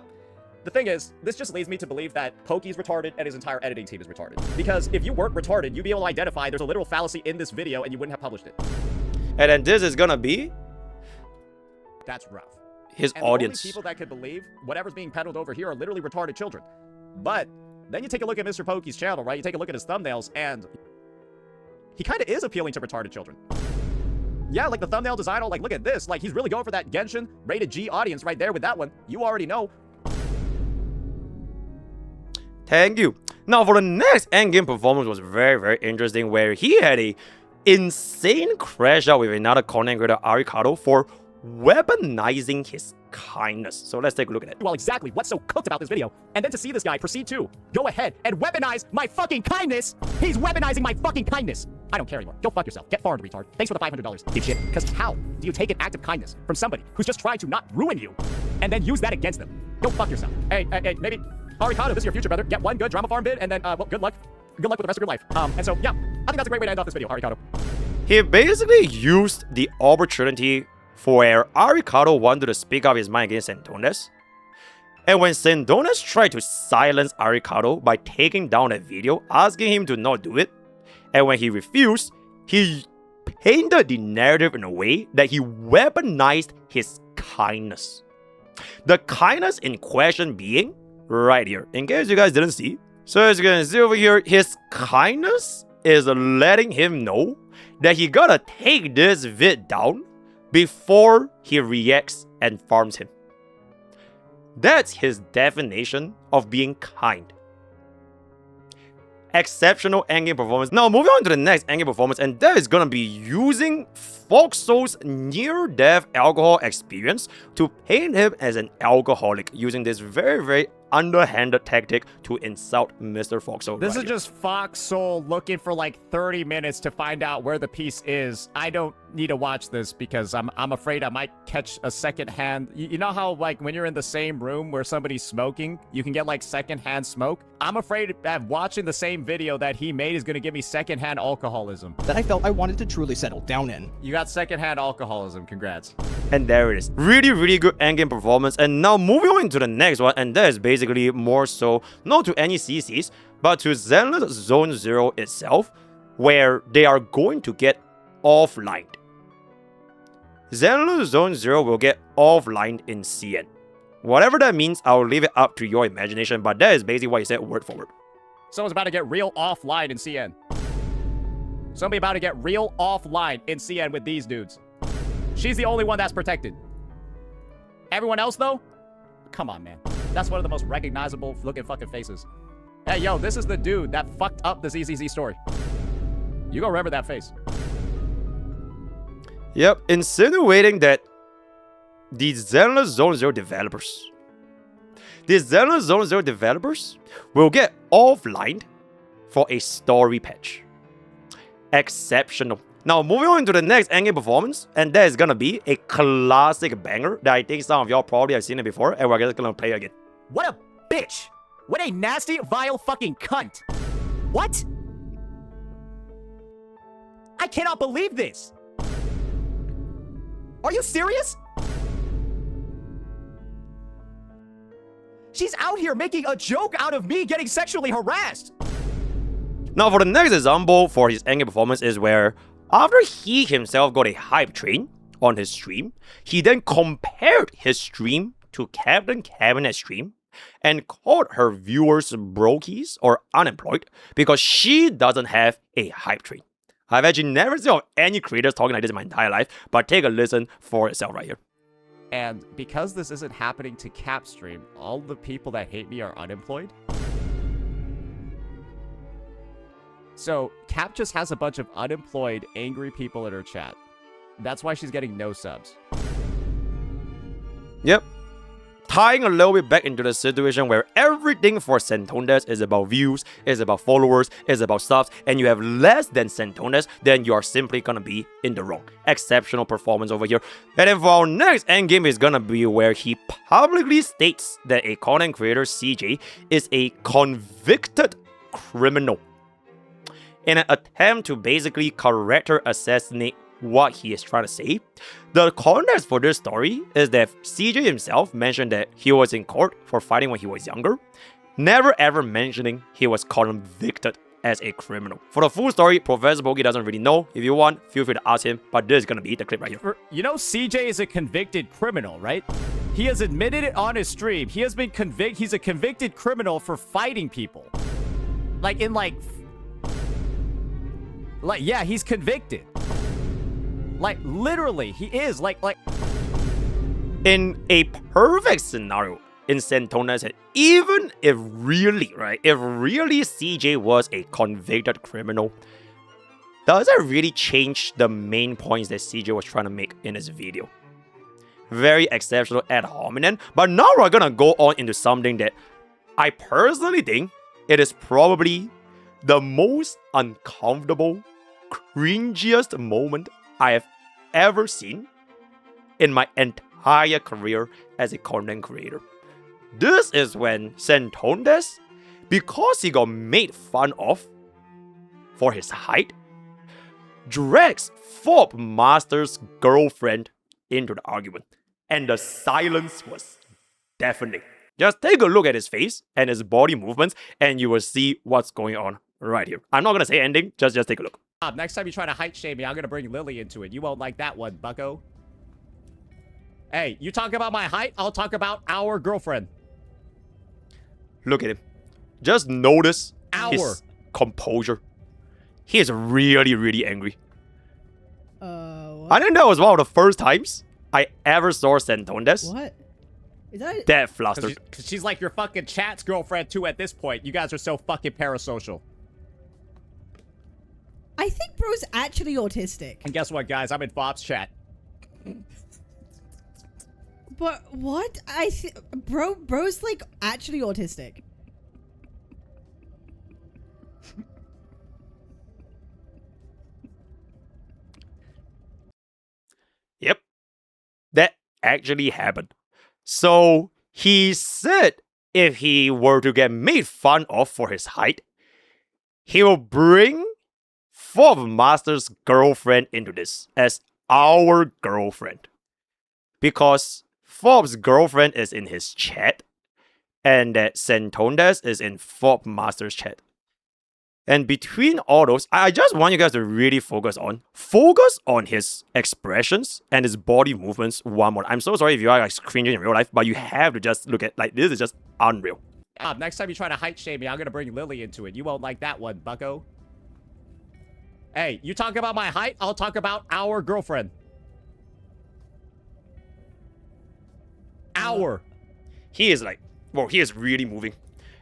The thing is, this just leads me to believe that Pokke's retarded and his entire editing team is retarded. Because if you weren't retarded, you'd be able to identify there's a literal fallacy in this video and you wouldn't have published it. And then this is gonna be That's rough. his And audience. the only people that could believe whatever's being peddled over here are literally retarded children. But then you take a look at MrPokke's channel, right? You take a look at his thumbnails, and he kind of is appealing to retarded children. Yeah, like the thumbnail design, like, look at this. Like, he's really going for that Genshin rated G audience right there with that one. You already know. Thank you. Now, for the next Endgame Performance was very, very interesting, where he had a insane crash out with another content creator, Arikado, for weaponizing his kindness. So let's take a look at it. Well, exactly what's so cooked about this video. And then to see this guy proceed to go ahead and weaponize my fucking kindness. He's weaponizing my fucking kindness. I don't care anymore. Go fuck yourself. Get farmed, retard. Thanks for the $500, dipshit. Because how do you take an act of kindness from somebody who's just trying to not ruin you and then use that against them? Go fuck yourself. Hey, maybe Arikado, this is your future, brother. Get one good drama farm bid, and then, well, good luck. Good luck with the rest of your life. And so, yeah, I think that's a great way to end off this video, Arikado. He basically used the opportunity for where Arikado wanted to speak up his mind against Saintontas. And when Saintontas tried to silence Arikado by taking down a video, asking him to not do it, and when he refused, he painted the narrative in a way that he weaponized his kindness. The kindness in question being right here, in case you guys didn't see. So as you can see over here, his kindness is letting him know that he gotta take this vid down before he reacts and farms him. That's his definition of being kind. Exceptional endgame performance. Now moving on to the next endgame performance, and that is gonna be using Foxsol's near-death alcohol experience to paint him as an alcoholic, using this very, very underhanded tactic to insult Mr. Foxsol. This is just Foxsol looking for like 30 minutes to find out where the piece is. I don't need to watch this because I'm afraid I might catch a secondhand. You know how like when you're in the same room where somebody's smoking, you can get like secondhand smoke? I'm afraid that watching the same video that he made is going to give me secondhand alcoholism. That I felt I wanted to truly settle down in. You got secondhand alcoholism. Congrats. And there it is. Really, really good endgame performance. And now moving on to the next one, and that is basically more so not to any CCs, but to Zenless Zone 0 itself, where they are going to get offlined. Zenless Zone 0 will get offlined in CN. Whatever that means, I'll leave it up to your imagination, but that is basically what he said word for word. Someone's about to get real offline in CN. Somebody about to get real offline in CN with these dudes. She's the only one that's protected. Everyone else, though? Come on, man. That's one of the most recognizable looking fucking faces. Hey, yo, this is the dude that fucked up the ZZZ story. You gonna remember that face. Yep, insinuating that the Zenless Zone 0 developers will get offlined for a story patch. Exceptional. Now, moving on to the next endgame performance, and that is gonna be a classic banger that I think some of y'all probably have seen it before, and we're just gonna play again. What a bitch! What a nasty, vile fucking cunt! What? I cannot believe this! Are you serious? She's out here making a joke out of me getting sexually harassed! Now, for the next example for his endgame performance is where, after he himself got a hype train on his stream, he then compared his stream to CaptinCabinetz stream and called her viewers brokies or unemployed because she doesn't have a hype train. I've actually never seen any creators talking like this in my entire life, but take a listen for yourself right here. And because this isn't happening to Capstream, all the people that hate me are unemployed? So, Cap just has a bunch of unemployed, angry people in her chat. That's why she's getting no subs. Yep. tying a little bit back into the situation where everything for Saintontas is about views, is about followers, is about subs, and you have less than Saintontas, then you are simply gonna be in the wrong. Exceptional performance over here. And then for our next endgame is gonna be where he publicly states that a content creator, CJ, is a convicted criminal in an attempt to basically character assassinate what he is trying to say. The context for this story is that CJ himself mentioned that he was in court for fighting when he was younger, never ever mentioning he was convicted as a criminal. For the full story, Professor Pokke doesn't really know. If you want, feel free to ask him, but this is gonna be the clip right here. You know, CJ is a convicted criminal, right? He has admitted it on his stream. He has been convicted. He's a convicted criminal for fighting people. Yeah, he's convicted. Like, literally, he is. In a perfect scenario in Saintontas, head, even if really, CJ was a convicted criminal, does it really change the main points that CJ was trying to make in his video? Very exceptional ad hominem, but now we're gonna go on into something that I personally think it is probably the most uncomfortable, cringiest moment I have ever seen in my entire career as a content creator. This is when Saintontas, because he got made fun of for his height, drags Fob Master's girlfriend into the argument. And the silence was deafening. Just take a look at his face and his body movements and you will see what's going on right here. I'm not gonna say anything, just take a look. Next time you try to height shame me, I'm gonna bring Lily into it. You won't like that one, bucko. Hey, you talk about my height, I'll talk about our girlfriend. Look at him. Just notice his composure. He is really, really angry. What? I think that was one of the first times I ever saw Saintontas What? Is that... that flustered. Cause she's like your fucking chat's girlfriend too at this point. You guys are so fucking parasocial. I think bro's actually autistic. And guess what, guys? I'm in Fob's chat. But what? Bro's like actually autistic. Yep. That actually happened. So he said if he were to get made fun of for his height, he will bring Fob Master's girlfriend into this as our girlfriend. Because Fob's girlfriend is in his chat, and that Saintontas is in Fob Master's chat. And between all those, I just want you guys to really focus on his expressions and his body movements one more. I'm so sorry if you are like cringing in real life, but you have to just look at, like, this is just unreal. Next time you try to height shame me, I'm gonna bring Lily into it. You won't like that one, bucko. Hey, you talk about my height, I'll talk about our girlfriend. He is like, well, he is really moving.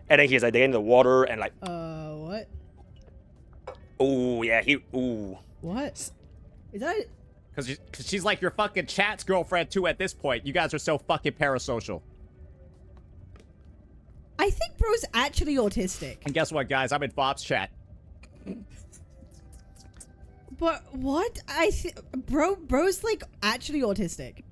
And then he's like in the water and like, what? Oh, yeah, What? Is that... Cause she's like your fucking chat's girlfriend too at this point. You guys are so fucking parasocial. I think bro's actually autistic. And guess what, guys? I'm in Fob's chat. But what? Bro's like actually autistic.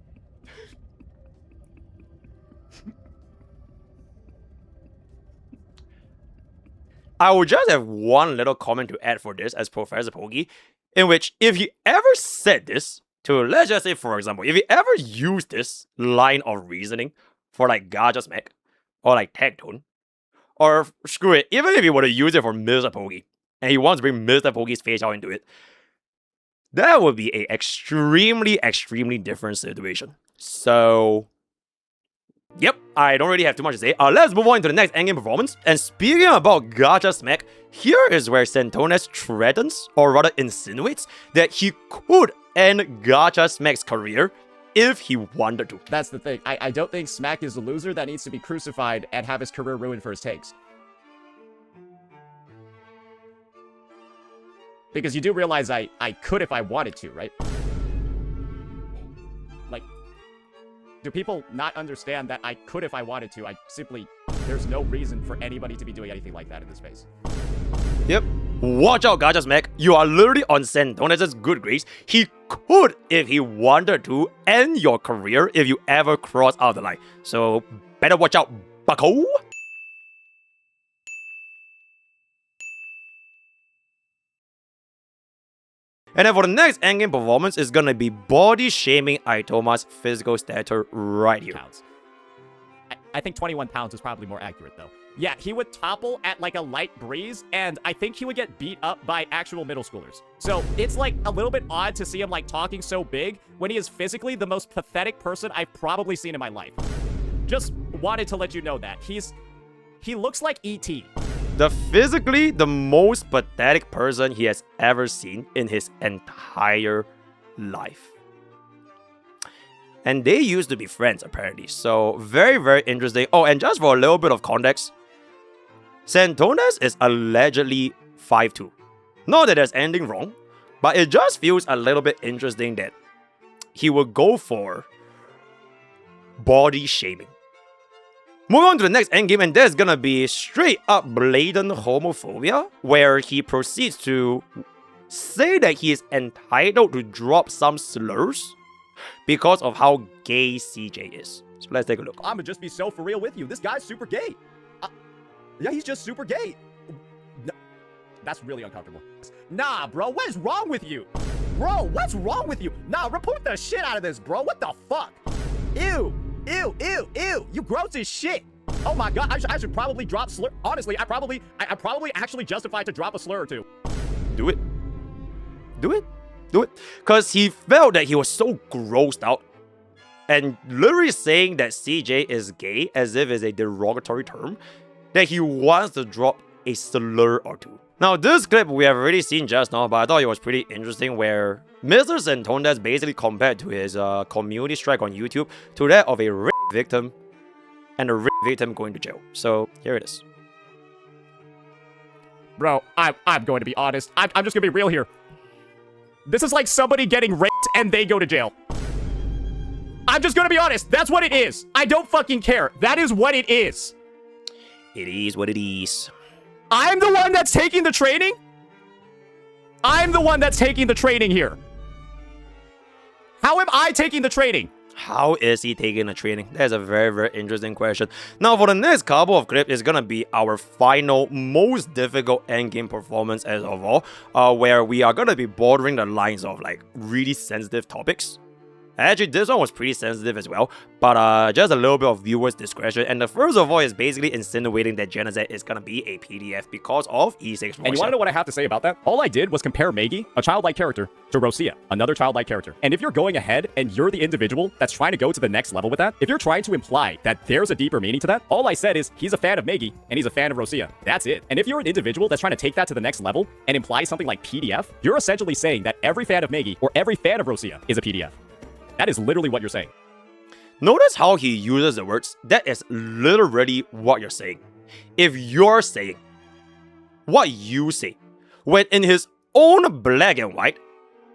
I would just have one little comment to add for this as Professor Pokke, in which if he ever said this to, let's just say, for example, if he ever used this line of reasoning for like Gacha Smack or like Tectone, or screw it, even if he were to use it for MrPokke and he wants to bring MrPokke's face out into it, that would be a extremely different situation. So, yep, I don't really have too much to say. Let's move on to the next endgame performance. And speaking about Gacha Smack, here is where Saintontas threatens, or rather insinuates, that he could end Gacha Smack's career if he wanted to. That's the thing. I don't think Smack is a loser that needs to be crucified and have his career ruined for his takes. Because you do realize I could if I wanted to, right? Like, Do people not understand that I could if I wanted to? There's no reason for anybody to be doing anything like that in this space. Yep. Watch out, Gacha's Mac. You are literally on Saintontas' good grace. He could, if he wanted to, end your career if you ever cross out the line. So, better watch out, bucko. And then for the next Endgame performance, is gonna be body shaming Aithoma's physical stature right here. Pounds. I think 21 pounds is probably more accurate, though. Yeah, he would topple at like a light breeze, and I think he would get beat up by actual middle schoolers. So it's like a little bit odd to see him like talking so big when he is physically the most pathetic person I've probably seen in my life. Just wanted to let you know that. He looks like E.T. Physically the most pathetic person he has ever seen in his entire life. And they used to be friends, apparently. So, very, very interesting. Oh, and just for a little bit of context, Saintontas is allegedly 5'2". Not that there's anything wrong, but it just feels a little bit interesting that he will go for body shaming. Moving on to the next endgame, and there's gonna be straight up blatant homophobia, where he proceeds to say that he is entitled to drop some slurs because of how gay CJ is. So let's take a look. I'm gonna just be so for real with you. This guy's super gay. Yeah, he's just super gay. No, that's really uncomfortable. Nah, bro, what is wrong with you? Bro, what's wrong with you? Nah, report the shit out of this, bro. What the fuck? Ew, ew, ew, ew. You gross as shit. Oh my god, I should probably drop slur. Honestly, I probably actually justified to drop a slur or two. Do it. Do it. Do it. Because he felt that he was so grossed out and literally saying that CJ is gay as if it's a derogatory term, that he wants to drop a slur or two. Now, this clip we have already seen just now, but I thought it was pretty interesting where Mr. Saintontas basically compared to his community strike on YouTube to that of a rape victim and a rape victim going to jail. So, here it is. Bro, I'm going to be honest. I'm just gonna be real here. This is like somebody getting raped and they go to jail. I'm just gonna be honest. That's what it is. I don't fucking care. That is what it is. It is what it is. I'm the one that's taking the training? I'm the one that's taking the training here. How am I taking the training? How is he taking the training? That's a very, very interesting question. Now, for the next couple of clips, it's gonna be our final, most difficult endgame performance as of all, where we are gonna be bordering the lines of like really sensitive topics. Actually, this one was pretty sensitive as well, but just a little bit of viewers' discretion. And the first of all is basically insinuating that Jenazad is gonna be a PDF because of E6 And you wanna know what I have to say about that? All I did was compare Maggie, a childlike character, to Rosia, another childlike character. And if you're going ahead and you're the individual that's trying to go to the next level with that, if you're trying to imply that there's a deeper meaning to that, all I said is he's a fan of Maggie and he's a fan of Rosia. That's it. And if you're an individual that's trying to take that to the next level and imply something like PDF, you're essentially saying that every fan of Maggie or every fan of Rosia is a PDF. That is literally what you're saying. Notice how he uses the words. That is literally what you're saying. If you're saying what you say, when in his own black and white,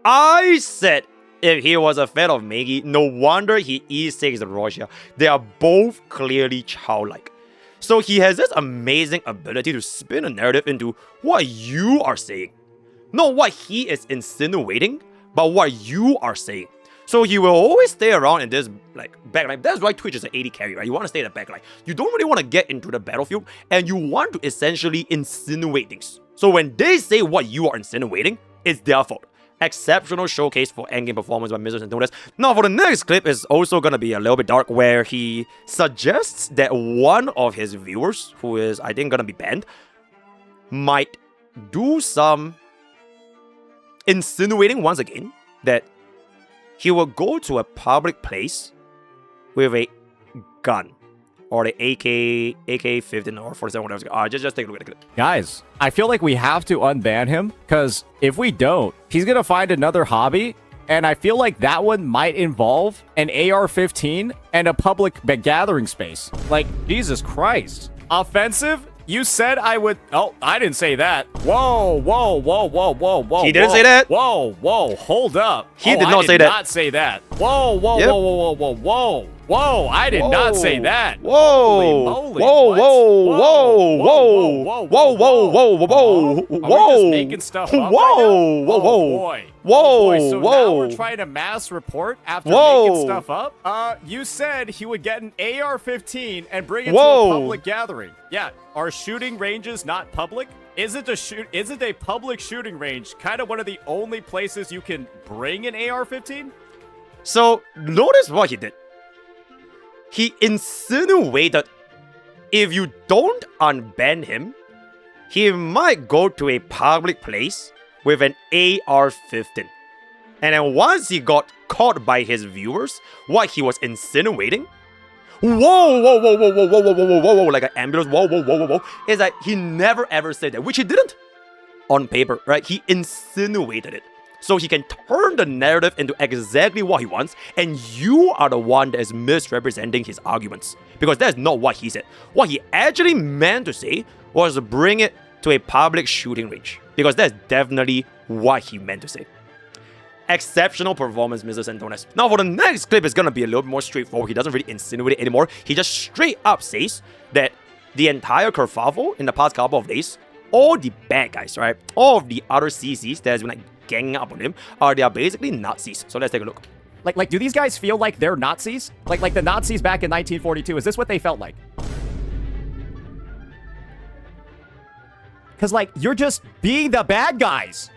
I said if he was a fan of Maggie, no wonder he E6 Rosia. They are both clearly childlike. So he has this amazing ability to spin a narrative into what you are saying. Not what he is insinuating, but what you are saying. So he will always stay around in this like backline. That's why Twitch is an 80 carry, right? You want to stay in the backline. You don't really want to get into the battlefield, and you want to essentially insinuate things. So when they say what you are insinuating, it's their fault. Exceptional showcase for endgame performance by Mr. Saintontas. Now for the next clip is also gonna be a little bit dark, where he suggests that one of his viewers, who is I think gonna be banned, might do some insinuating once again that he will go to a public place with a gun or the AK-15 or 47, whatever. Just take a look at it. Guys, I feel like we have to unban him, because if we don't, he's gonna find another hobby, and I feel like that one might involve an AR-15 and a public gathering space. Like, Jesus Christ. Offensive? You said I would... Oh, I didn't say that. Whoa, whoa, whoa, whoa, whoa, whoa. He didn't say that. Whoa, whoa, hold up. He did not say that. I did not say that. Whoa, whoa, Yep. whoa, whoa, whoa, whoa, whoa! I did not say that. Whoa! Holy moly, Whoa! what? Whoa! Whoa! Whoa! Whoa! Whoa! Are we Whoa! just making stuff up right now? Whoa! Whoa! Oh Whoa! boy. Whoa! Oh boy. So now Whoa! we're trying to mass report after Whoa! making stuff up? You said he would get an AR-15 and bring it to Whoa! a public gathering. Yeah, are shooting ranges not public? Isn't a public shooting range kind of one of the only places you can bring an AR-15? So notice what he did. He insinuated if you don't unban him, he might go to a public place with an AR-15. And then once he got caught by his viewers, what he was insinuating, whoa, whoa, whoa, whoa, whoa, whoa, whoa, whoa, whoa, whoa, like an ambulance, whoa, whoa, whoa, whoa, whoa, is that he never ever said that, which he didn't on paper, right? He insinuated it. So he can turn the narrative into exactly what he wants, and you are the one that is misrepresenting his arguments. Because that's not what he said. What he actually meant to say was to bring it to a public shooting range. Because that's definitely what he meant to say. Exceptional performance, Mr. Saintontas. Now for the next clip, it's gonna be a little bit more straightforward. He doesn't really insinuate it anymore. He just straight up says that the entire kerfuffle in the past couple of days, all the bad guys, right? All of the other CCs that has been like ganging up on him, they are basically Nazis. So let's take a look. Like, do these guys feel like they're Nazis? Like the Nazis back in 1942, is this what they felt like? Because, like, you're just being the bad guys.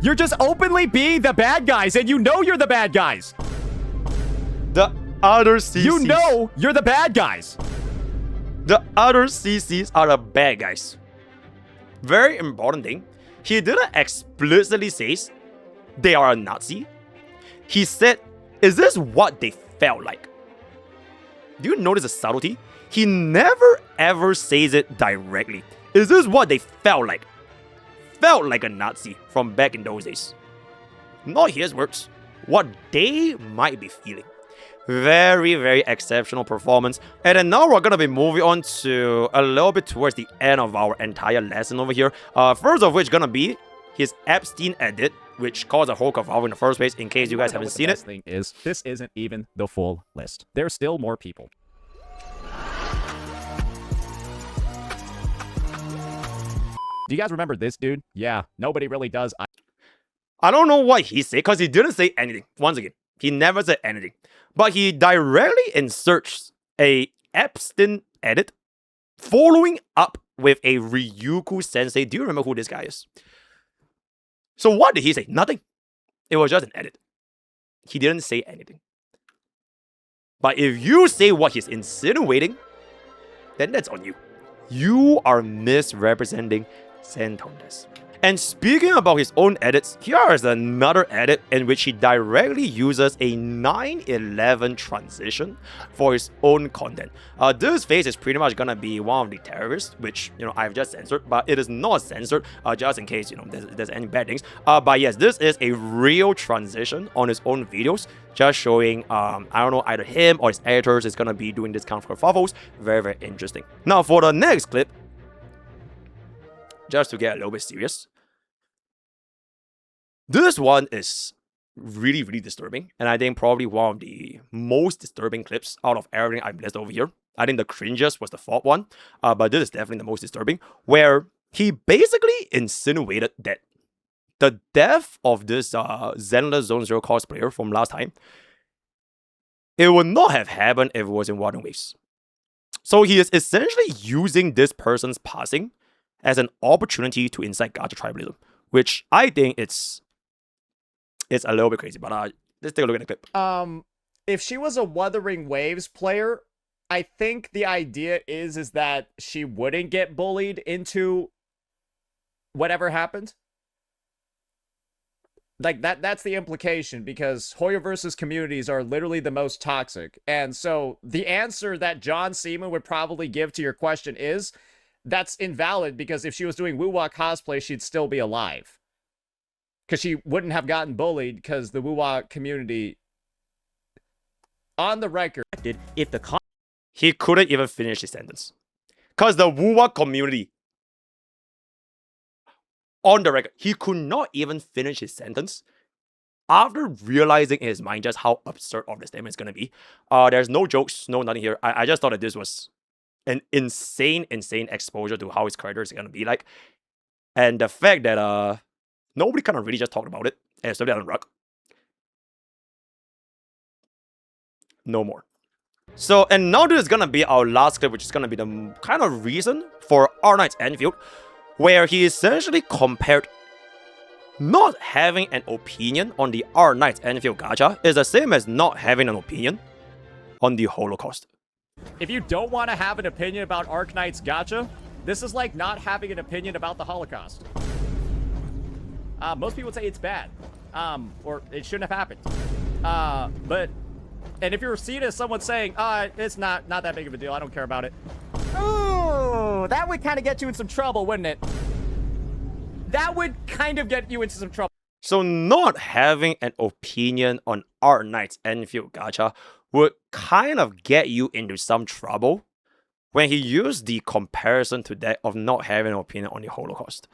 You're just openly being the bad guys, and you know you're the bad guys. The other CCs. You know you're the bad guys. The other CCs are the bad guys. Very important thing. He didn't explicitly say they are a Nazi. He said, is this what they felt like? Do you notice the subtlety? He never ever says it directly. Is this what they felt like? Felt like a Nazi from back in those days. Not his words. What they might be feeling. Very, very exceptional performance. And then now we're gonna be moving on to a little bit towards the end of our entire lesson over here. First of which gonna be his Epstein edit, which caused a whole kerfuffle in the first place, in case you guys haven't seen it. The thing is, this isn't even the full list. There's still more people. Do you guys remember this dude? Yeah, nobody really does. I don't know what he said, because he didn't say anything. Once again, he never said anything. But he directly inserts a Epstein edit, following up with a Ryuuku Sensei. Do you remember who this guy is? So what did he say? Nothing. It was just an edit. He didn't say anything. But if you say what he's insinuating, then that's on you. You are misrepresenting Saintontas. And speaking about his own edits, here is another edit in which he directly uses a 9/11 transition for his own content. This face is pretty much gonna be one of the terrorists, which, you know, I've just censored, but it is not censored, just in case, you know, there's any bad things. But yes, this is a real transition on his own videos, just showing, I don't know, either him or his editors is gonna be doing this kind of kerfuffles. Very, very interesting. Now, for the next clip, just to get a little bit serious, this one is really, really disturbing, and I think probably one of the most disturbing clips out of everything I've listed over here. I think the cringes was the fourth one, but this is definitely the most disturbing, where he basically insinuated that the death of this Zenless Zone Zero cosplayer from last time, it would not have happened if it was in Water Waves. So he is essentially using this person's passing as an opportunity to incite Gacha Tribalism, which I think it's a little bit crazy, but let's take a look at the clip. If she was a Wuthering Waves player, I think the idea is that she wouldn't get bullied into whatever happened. Like, that's the implication, because Hoyoverse's communities are literally the most toxic. And so the answer that John Seaman would probably give to your question is, that's invalid, because if she was doing Wuwa cosplay, she'd still be alive. Because she wouldn't have gotten bullied, because the Wuwa community, on the record, If the he couldn't even finish his sentence. Because the Wuwa community, on the record, he could not even finish his sentence. after realizing in his mind just how absurd of the statement is going to be, there's no jokes, no nothing here. I just thought that this was an insane exposure to how his character is going to be like. And the fact that nobody kind of really just talked about it, and especially on Rug. No more. So, and now this is going to be our last clip, which is going to be the kind of reason for Arknights Endfield, where he essentially compared not having an opinion on the Arknights Endfield gacha is the same as not having an opinion on the Holocaust. If you don't want to have an opinion about Arknights gacha, this is like not having an opinion about the Holocaust. Most people would say it's bad, or it shouldn't have happened. And if you're seen as someone saying, it's not that big of a deal, I don't care about it. Ooh, that would kind of get you in some trouble, wouldn't it? That would kind of get you into some trouble. So not having an opinion on Arknights Endfield gacha would kind of get you into some trouble when he used the comparison to that of not having an opinion on the Holocaust.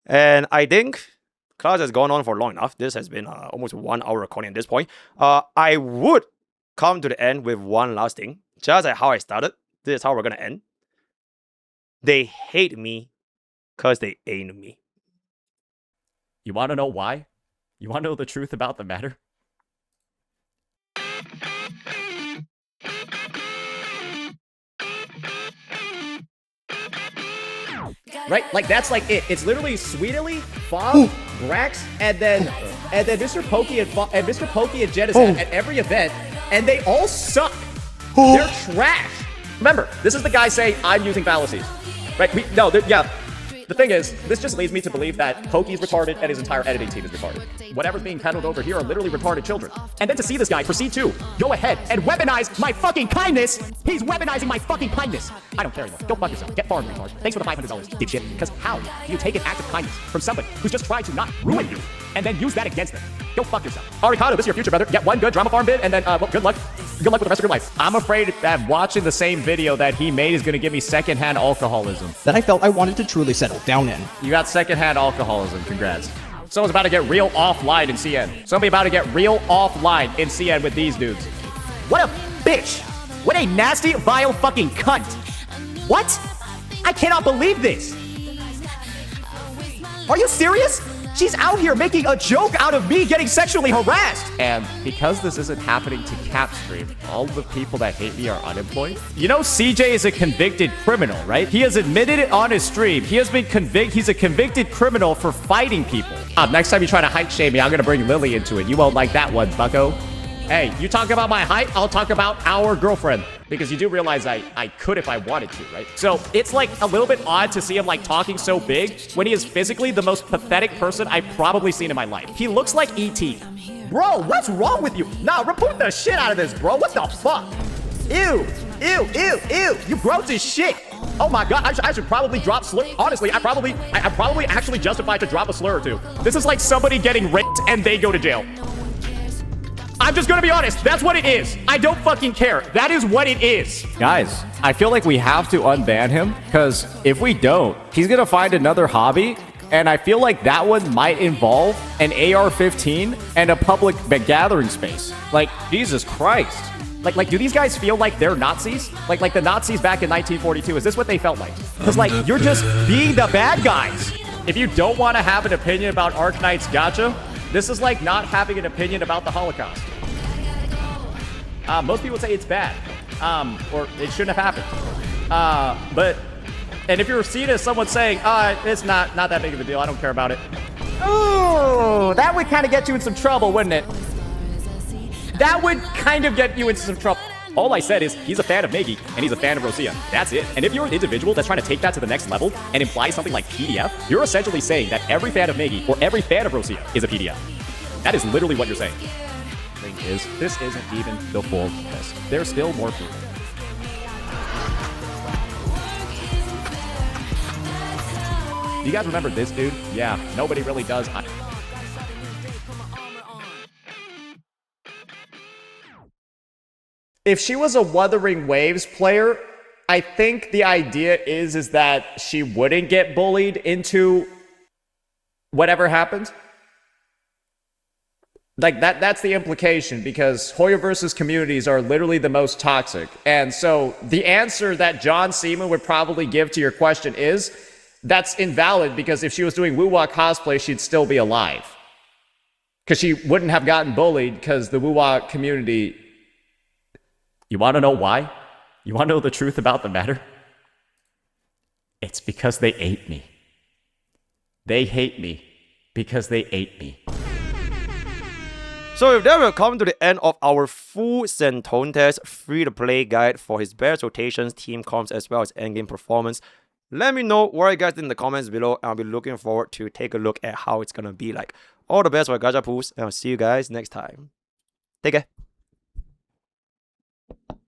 And I think class has gone on for long enough. This has been almost 1 hour recording at this point. I would come to the end with one last thing. Just like how I started, this is how we're going to end. They hate me because they ain't me. You want to know why? You want to know the truth about the matter? Right? Like, that's like it. It's literally Sweetly, Fob, Brax, and then MrPokke and MrPokke and Jenazad at every event, and they all suck. They're trash. Remember, this is the guy saying, I'm using fallacies. Right? The thing is, this just leads me to believe that Pokke is retarded and his entire editing team is retarded. Whatever's being peddled over here are literally retarded children. And then to see this guy proceed to go ahead and weaponize my fucking kindness. He's weaponizing my fucking kindness. I don't care anymore. Go fuck yourself. Get farmed, retard. Thanks for the $500, dipshit. Because how do you take an act of kindness from somebody who's just trying to not ruin you and then use that against them? Go fuck yourself. Arikado, this is your future, brother. Get one good drama farm bid and then, well, good luck. Good luck with the rest of your life. I'm afraid that watching the same video that he made is going to give me secondhand alcoholism. That I felt I wanted to truly settle down in. You got secondhand alcoholism. Congrats. Someone's about to get real offline in CN. Somebody about to get real offline in CN with these dudes. What a bitch. What a nasty, vile fucking cunt. What? I cannot believe this. Are you serious? She's out here making a joke out of me getting sexually harassed. And because this isn't happening to Capstream, all the people that hate me are unemployed. You know, CJ is a convicted criminal, right? He has admitted it on his stream. He has been he's a convicted criminal for fighting people. Next time you try to height shame me, I'm gonna bring Lily into it. You won't like that one, bucko. Hey, you talk about my height, I'll talk about our girlfriend. Because you do realize I could if I wanted to, right? So it's like a little bit odd to see him like talking so big when he is physically the most pathetic person I've probably seen in my life. He looks like E.T. Bro, what's wrong with you? Nah, report the shit out of this, bro. What the fuck? Ew, ew, ew, ew. You gross as shit. Oh my god, I should probably drop slur. Honestly, I'm probably actually justified to drop a slur or two. This is like somebody getting raped and they go to jail. I'm just gonna be honest, that's what it is. I don't fucking care. That is what it is. Guys, I feel like we have to unban him, because if we don't, he's gonna find another hobby, and I feel like that one might involve an AR-15 and a public gathering space. Like, Jesus Christ. Like, do these guys feel like they're Nazis? Like the Nazis back in 1942, is this what they felt like? Because, like, you're just being the bad guys. If you don't want to have an opinion about Arknights gacha, this is like not having an opinion about the Holocaust. Most people say it's bad, or it shouldn't have happened. And if you're seen as someone saying, it's not that big of a deal, I don't care about it. Ooh, that would kind of get you in some trouble, wouldn't it? That would kind of get you into some trouble. All I said is he's a fan of Megi and he's a fan of Rosia. That's it. And if you're an individual that's trying to take that to the next level and imply something like PDF, you're essentially saying that every fan of Megi or every fan of Rosia is a PDF. That is literally what you're saying. The thing is, this isn't even the full list. There's still more people. Do you guys remember this dude? Yeah, nobody really does. If she was a Wuthering Waves player, I think the idea is that she wouldn't get bullied into whatever happened. Like that's the implication, because Hoyoverse's communities are literally the most toxic. And so the answer that John Seaman would probably give to your question is that's invalid, because if she was doing woo-wah cosplay, she'd still be alive. Because she wouldn't have gotten bullied, because the woo-wah community... You want to know why? You want to know the truth about the matter? It's because they ate me. They hate me because they ate me. So with that, we'll come to the end of our full Saintontas free-to-play guide for his best rotations, team comps, as well as endgame performance. Let me know what you guys think in the comments below, and I'll be looking forward to take a look at how it's gonna be like. All the best for Gacha pools, and I'll see you guys next time. Take care.